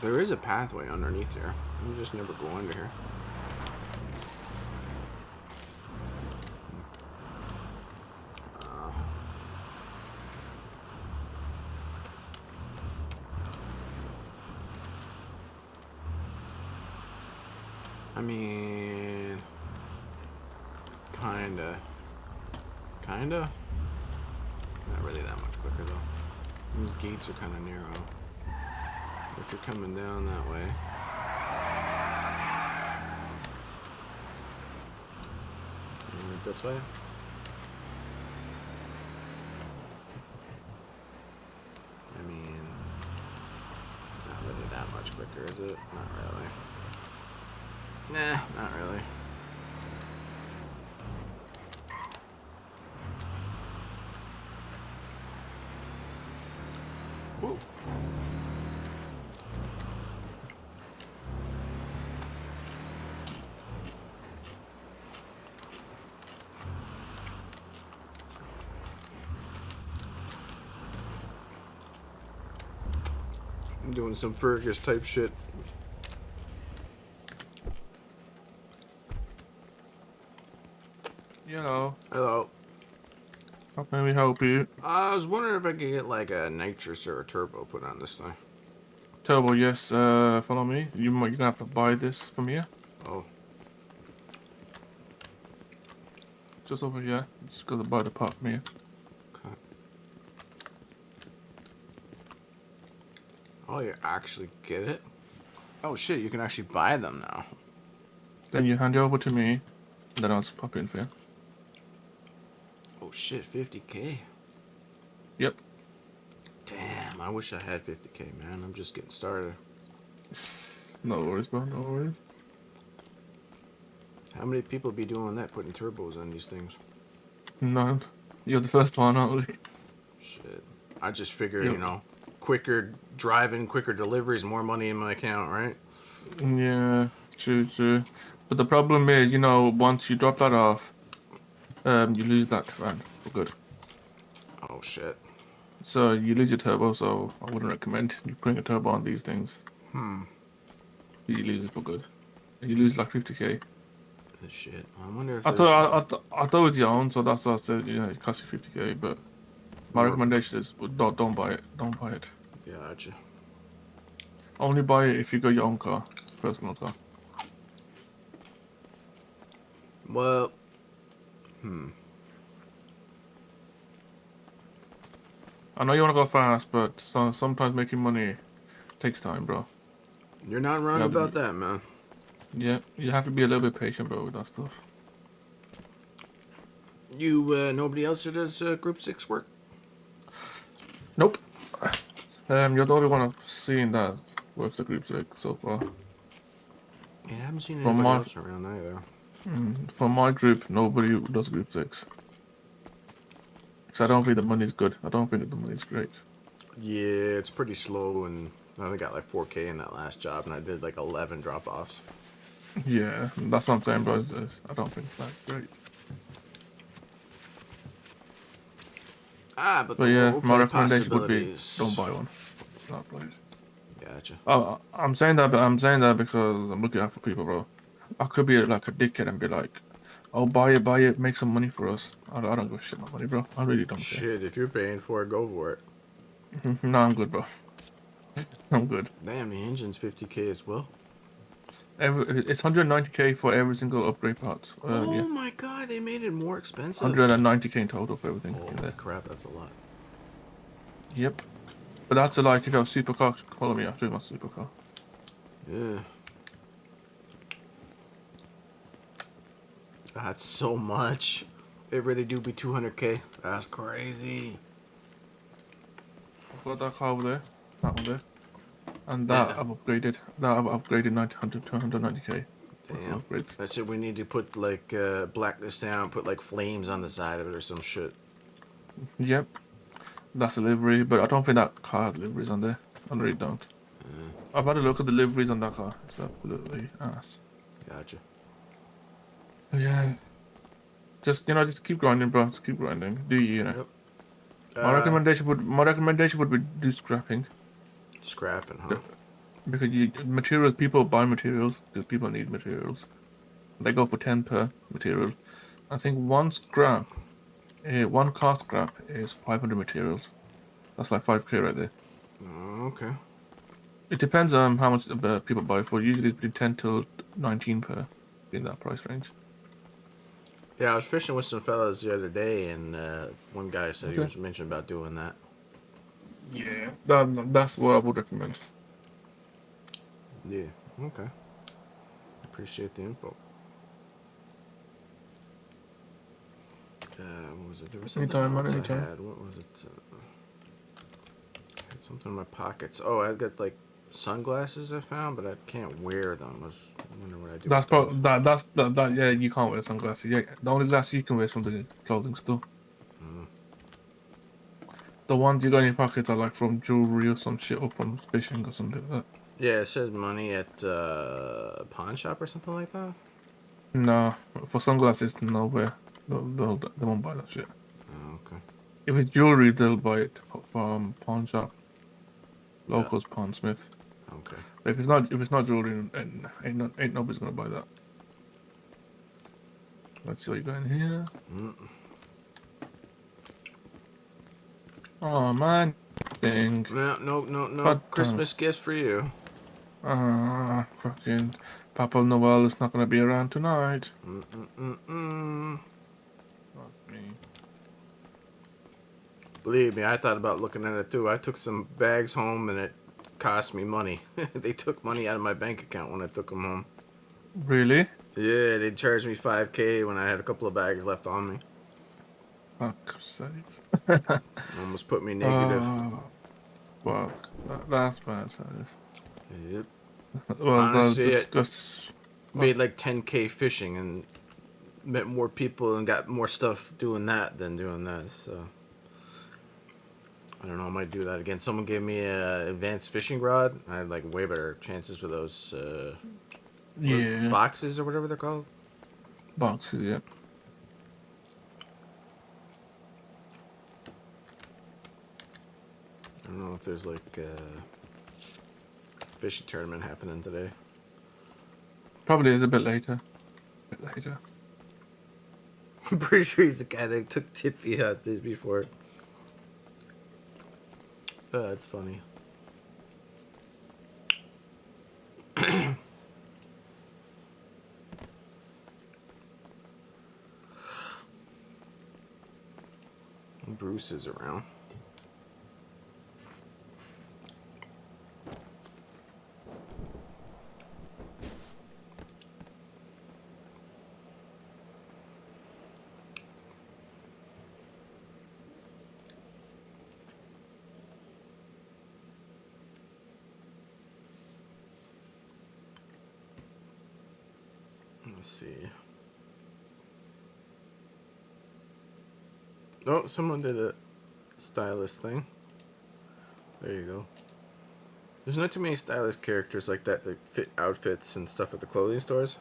There is a pathway underneath here. You just never go under here. I mean, kinda. Not really that much quicker though. These gates are kind of narrow. If you're coming down that way. You went this way? I mean, not really that much quicker, is it? Not really. Nah, not really. I'm doing some Fergus type shit. Hello. Hello. How can we help you? I was wondering if I could get like a nitrous or a turbo put on this thing. Turbo, yes. Follow me. You're gonna have to buy this from here. Oh. Just over here. Just gotta buy the part from here. Okay. Oh, you actually get it? Oh shit, you can actually buy them now. Then you hand it over to me. Then I'll just pop in for you. Oh shit, 50k. Yep. Damn, I wish I had 50k, man. I'm just getting started. No worries, bro. No worries. How many people be doing that, putting turbos on these things? None. You're the first one, aren't we? Shit. I just figure, Yep. you know, quicker driving, quicker deliveries, more money in my account, right? Yeah, true. But the problem is, you know, once you drop that off, you lose that van for good. Oh shit. So you lose your turbo, so I wouldn't recommend you putting a turbo on these things. You lose it for good. You lose like 50k. Shit. I wonder if I there's... thought it was your own, so that's why I said, you know, it costs you 50k. But my recommendation is don't buy it. Don't buy it. Gotcha. Only buy it if you got your own car, personal car. Well... I know you want to go fast, but sometimes making money takes time, bro. You're not wrong Yeah, about that, man. Yeah, you have to be a little bit patient, bro, with that stuff. You, nobody else that does Group 6 work? Nope. You're the only one I've seen that works the group six so far. Yeah, I haven't seen From anybody my- else around either. From my group, nobody does group six. Because I don't think the money's good. I don't think the money's great. Yeah, it's pretty slow, and I only got like 4k in that last job, and I did like 11 drop-offs. Yeah, that's what I'm saying, bro. I don't think it's that great. Ah, but But the yeah, roleplay my recommendation would be possibilities... don't buy one. Not play it. Gotcha. I'm saying that because I'm looking out for people, bro. I could be like a dickhead and be like, "Oh, buy it, make some money for us." I don't give a shit about money, bro. I really don't care. Shit, if you're paying for it, go for it. No, I'm good, bro. I'm good. Damn, the engine's 50k as well. It's 190k for every single upgrade part. Oh Yeah, my god, they made it more expensive. 190k in total for everything in Holy there. crap, that's a lot. Yep. But that's like if you have a supercar, follow me. I'll show you my supercar. Yeah. That's so much. It really do be 200k. That's crazy. I've got that car over there, that one there, and that Yeah. I've upgraded. That I've upgraded 900 to 190k. Damn. Upgrades. That's it. We need to put like black this down, put like flames on the side of it or some shit. Yep. That's a livery, but I don't think that car has liveries on there. I really don't. I've had a look at the liveries on that car. It's absolutely ass. Gotcha. But yeah. Just keep grinding, bro. Just keep grinding. Do you know? Yep. My recommendation would be do scrapping. Scrapping, huh? Because people buy materials because people need materials. They go for 10 per material. I think one car scrap is 500 materials. That's like 5k right there. Oh, okay. It depends on how much people buy for. Usually it's between 10 to 19 per in that price range. Yeah, I was fishing with some fellas the other day, and one guy said he Okay. was mentioning about doing that. Yeah. That's what I would recommend. Yeah. Okay. Appreciate the info. What was it? There was something Anytime, man, else anytime. I had. What was it? I had something in my pockets. Oh, I got like sunglasses I found, but I can't wear them. I was wondering what I do. That's with those. probably yeah. You can't wear sunglasses. Yeah, the only glasses you can wear is from the clothing store. The ones you got in your pockets are like from jewelry or some shit, or from fishing or something like that. Yeah, it said money at a pawn shop or something like that. No, for sunglasses, nowhere. They won't buy that shit. Oh, okay. If it's jewelry, they'll buy it from pawn shop. Locals Pondsmith. Okay. If it's not jewelry, and ain't nobody's gonna buy that. Let's see what you got in here. Oh man, thing. No. But, Christmas gift for you. Fucking Papa Noel is not gonna be around tonight. Fuck me. Believe me, I thought about looking at it too. I took some bags home and it cost me money. They took money out of my bank account when I took them home. Really? Yeah, they charged me $5K when I had a couple of bags left on me. Fuck sakes. Almost put me negative. Fuck. That's bad, Cyrus. Yep. Well, Honestly, that's just made like 10K fishing and met more people and got more stuff doing that than doing this. So I don't know. I might do that again. Someone gave me a advanced fishing rod. I had like way better chances with those. yeah. Boxes or whatever they're called. Boxes, yeah. I don't know if there's like a fishing tournament happening today. Probably is a bit later. I'm pretty sure he's the guy that took Tippy out this before. Oh, that's funny. Bruce is around. Let's see. Oh, someone did a stylist thing. There you go. There's not too many stylist characters like that fit outfits and stuff at the clothing stores.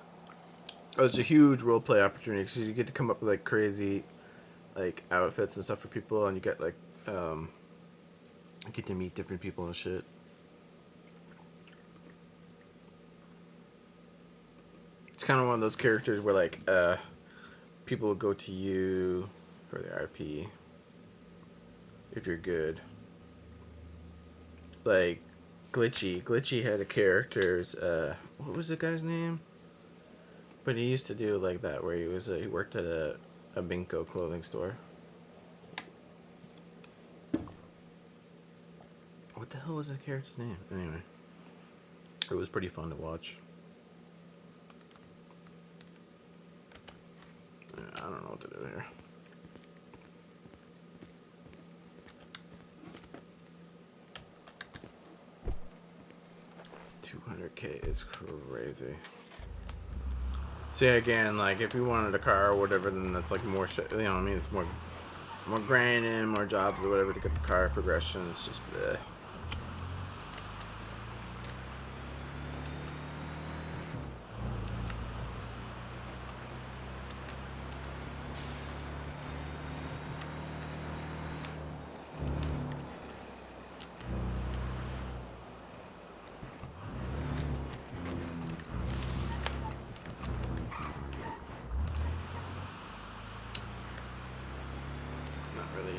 Oh, it's a huge roleplay opportunity because you get to come up with like crazy like outfits and stuff for people, and you get like you get to meet different people and shit. It's kind of one of those characters where like people will go to you for the RP if you're good. Like Glitchy had a character's what was the guy's name? But he used to do like that where he worked at a Binko clothing store. What the hell was that character's name? Anyway, it was pretty fun to watch. I don't know what to do here. $200K is crazy. See, again, like if you wanted a car or whatever, then that's like more shit. You know what I mean? It's more grinding, more jobs or whatever to get the car progression. It's just bleh.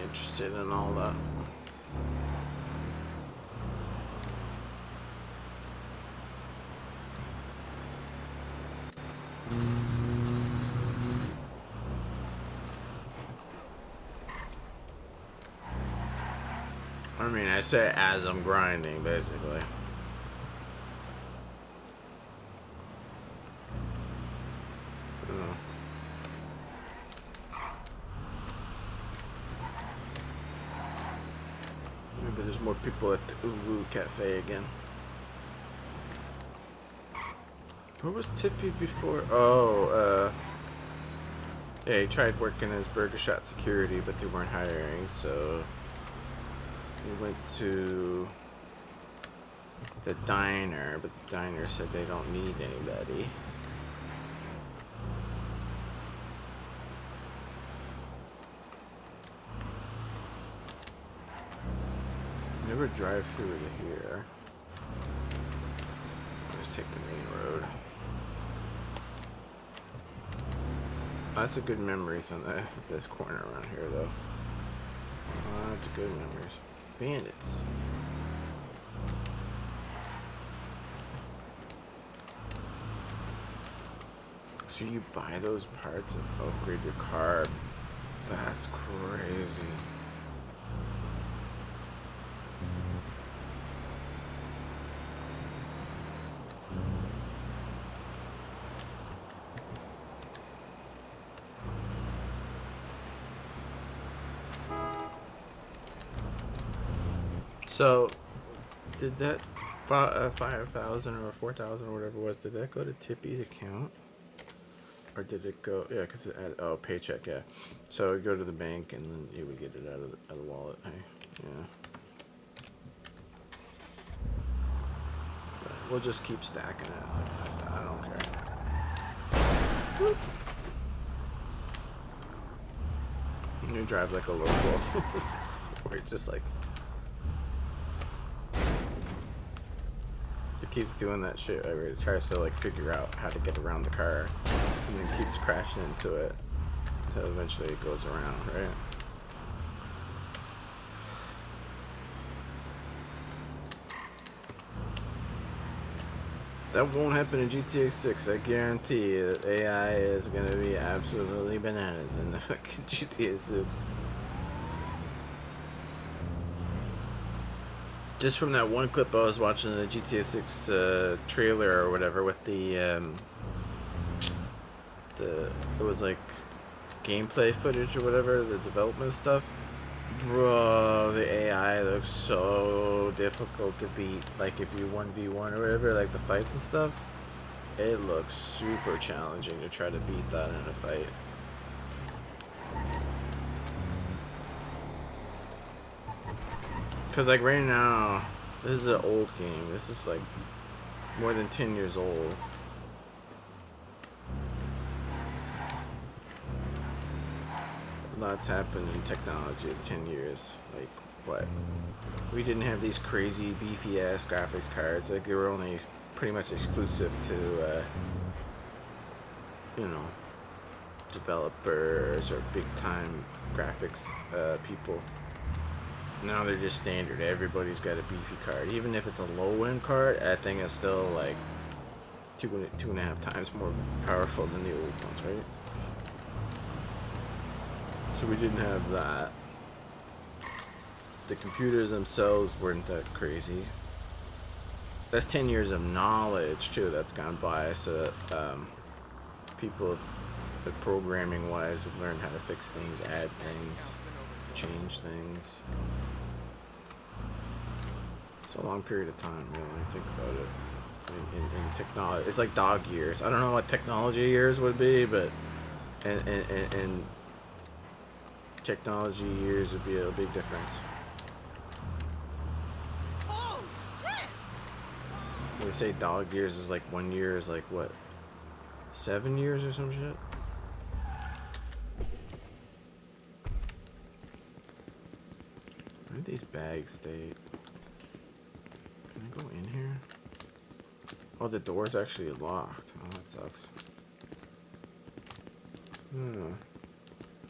Interested in all that. I mean, I say as I'm grinding, basically. I don't know. Maybe there's more people at the Uwu Cafe again. Where was Tippy before? Oh, yeah, he tried working as Burger Shot security, but they weren't hiring, so he went to the diner, but the diner said they don't need anybody. never drive through to here. Just take the main road. Lots of good memories on this corner around here, though. Lots of good memories. Bandits. So you buy those parts and upgrade your car. That's crazy. So, did that 5,000 or 4,000 or whatever it was, did that go to Tippy's account? Or did it go, yeah, because oh, paycheck, yeah. So it would go to the bank and then you would get it out of the wallet, hey, yeah. But we'll just keep stacking it, like I said, I don't care. You drive like a local, where it's just like, it keeps doing that shit, right? Where it tries to like figure out how to get around the car, and then keeps crashing into it until eventually it goes around, right? That won't happen in GTA 6. I guarantee you that AI is gonna be absolutely bananas in the fucking GTA 6. Just from that one clip I was watching, the GTA 6 trailer or whatever, with it was like gameplay footage or whatever, the development stuff. Bro, the AI looks so difficult to beat. Like if you 1v1 or whatever, like the fights and stuff, it looks super challenging to try to beat that in a fight. Cause like right now, this is an old game. This is like more than 10 years old. Lots happened in technology in 10 years. Like what? We didn't have these crazy beefy ass graphics cards. Like they were only pretty much exclusive to you know, developers or big time graphics people. Now they're just standard. Everybody's got a beefy card. Even if it's a low-end card, I think it's still like two and a half times more powerful than the old ones, right? So we didn't have that. The computers themselves weren't that crazy. That's 10 years of knowledge too that's gone by. So people, programming-wise, have learned how to fix things, add things, change things. It's a long period of time, really, when you think about it. In technology, it's like dog years. I don't know what technology years would be, but and technology years would be a big difference. Oh shit! They say dog years is like 1 year is like what, 7 years or some shit. Where did these bags stay? Can I go in here? Oh, the door's actually locked. Oh, that sucks.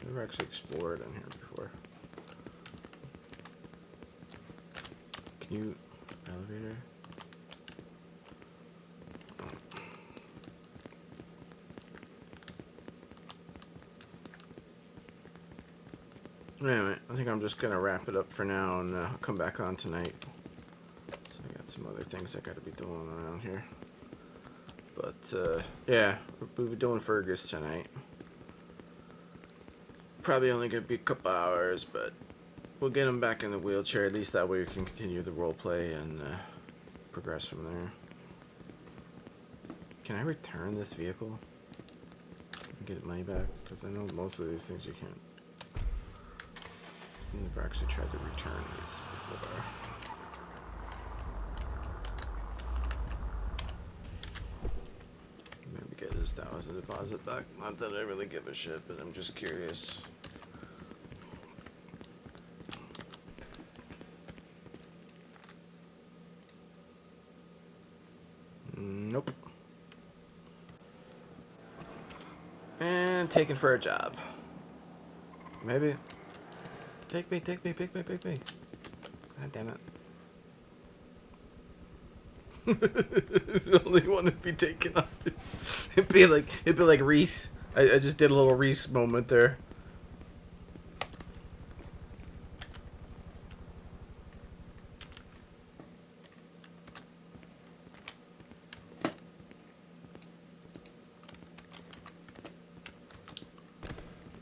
Never actually explored in here before. Can you... elevator? Oh. Anyway, I think I'm just gonna wrap it up for now and come back on tonight. So I got some other things I gotta be doing around here. But, yeah, we'll be doing Fergus tonight. Probably only gonna be a couple hours, but we'll get him back in the wheelchair. At least that way we can continue the roleplay and progress from there. Can I return this vehicle and get money back? Because I know most of these things you can't. I've never actually tried to return these before. Maybe get his $1,000 deposit back. Not that I really give a shit, but I'm just curious. been taken for a job. Maybe. Take me, pick me. God damn it. The only one to be taken hostage. It'd be like Reese. I just did a little Reese moment there.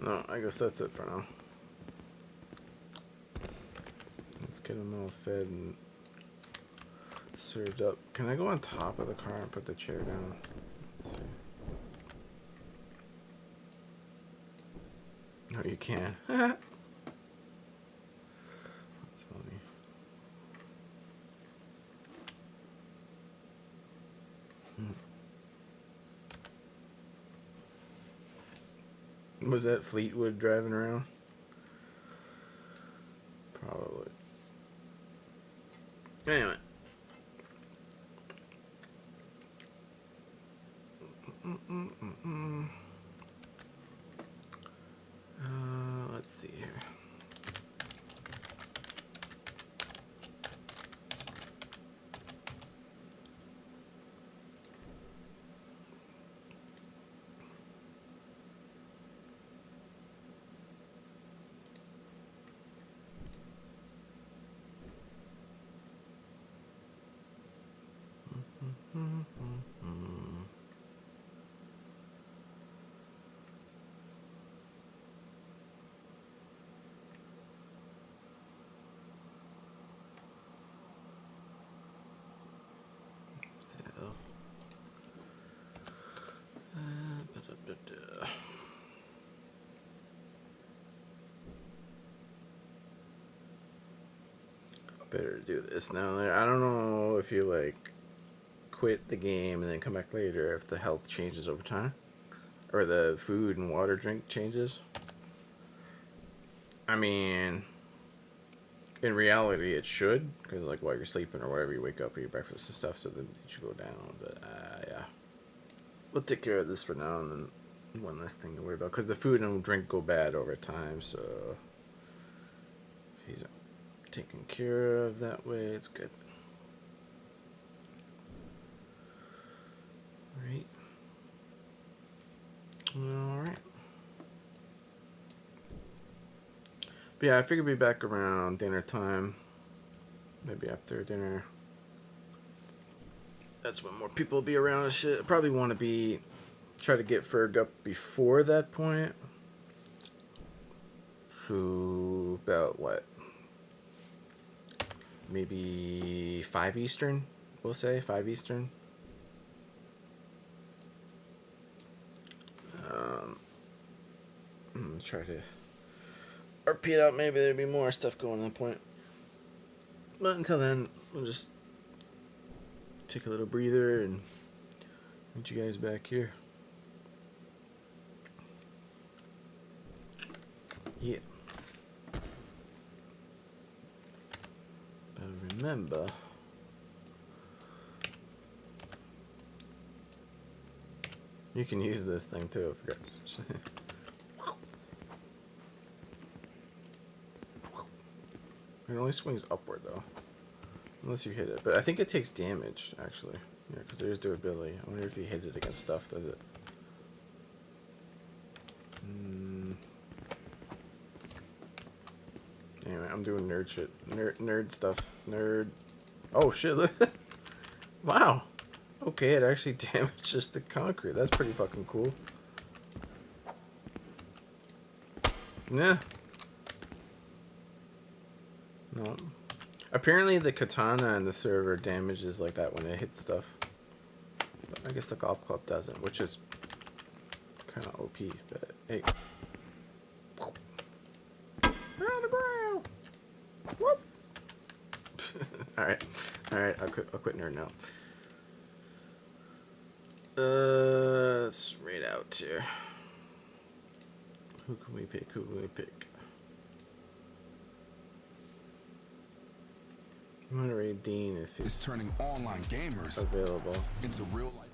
No, I guess that's it for now. Let's get them all fed and served up. Can I go on top of the car and put the chair down? Let's see. No, you can't. That's funny. Was that Fleetwood driving around? Probably. Anyway. Let's see here. Better do this now. I don't know if you like quit the game and then come back later if the health changes over time or the food and water drink changes. I mean, in reality it should, because like while you're sleeping or whatever, you wake up, eat breakfast and stuff, so then it should go down. But yeah, we'll take care of this for now, and then one less thing to worry about, because the food and drink go bad over time. So if he's taken care of that way, it's good. Alright. But yeah, I figured we'd be back around dinner time. Maybe after dinner. That's when more people will be around and shit. I probably want to try to get Ferg up before that point. So about what? Maybe 5 Eastern, we'll say 5 Eastern. I'm gonna try to RP it out. Maybe there'll be more stuff going on that point. But until then, we'll just take a little breather and meet you guys back here. Yeah. But remember, you can use this thing too. I forgot. It only swings upward though, unless you hit it. But I think it takes damage actually. Yeah, because there's durability. I wonder if you hit it against stuff, does it? Anyway, I'm doing nerd shit. Nerd stuff. Nerd. Oh shit, look. Wow. Okay, it actually damages the concrete. That's pretty fucking cool. Yeah. No. Apparently the katana in the server damages like that when it hits stuff. But I guess the golf club doesn't, which is kind of OP. But hey. Around the ground. Whoop. Alright. Alright, I'll quit nerd now. Let's raid out here. Who can we pick? Who can we pick? I'm gonna raid Dean if he's turning online gamers available. into real life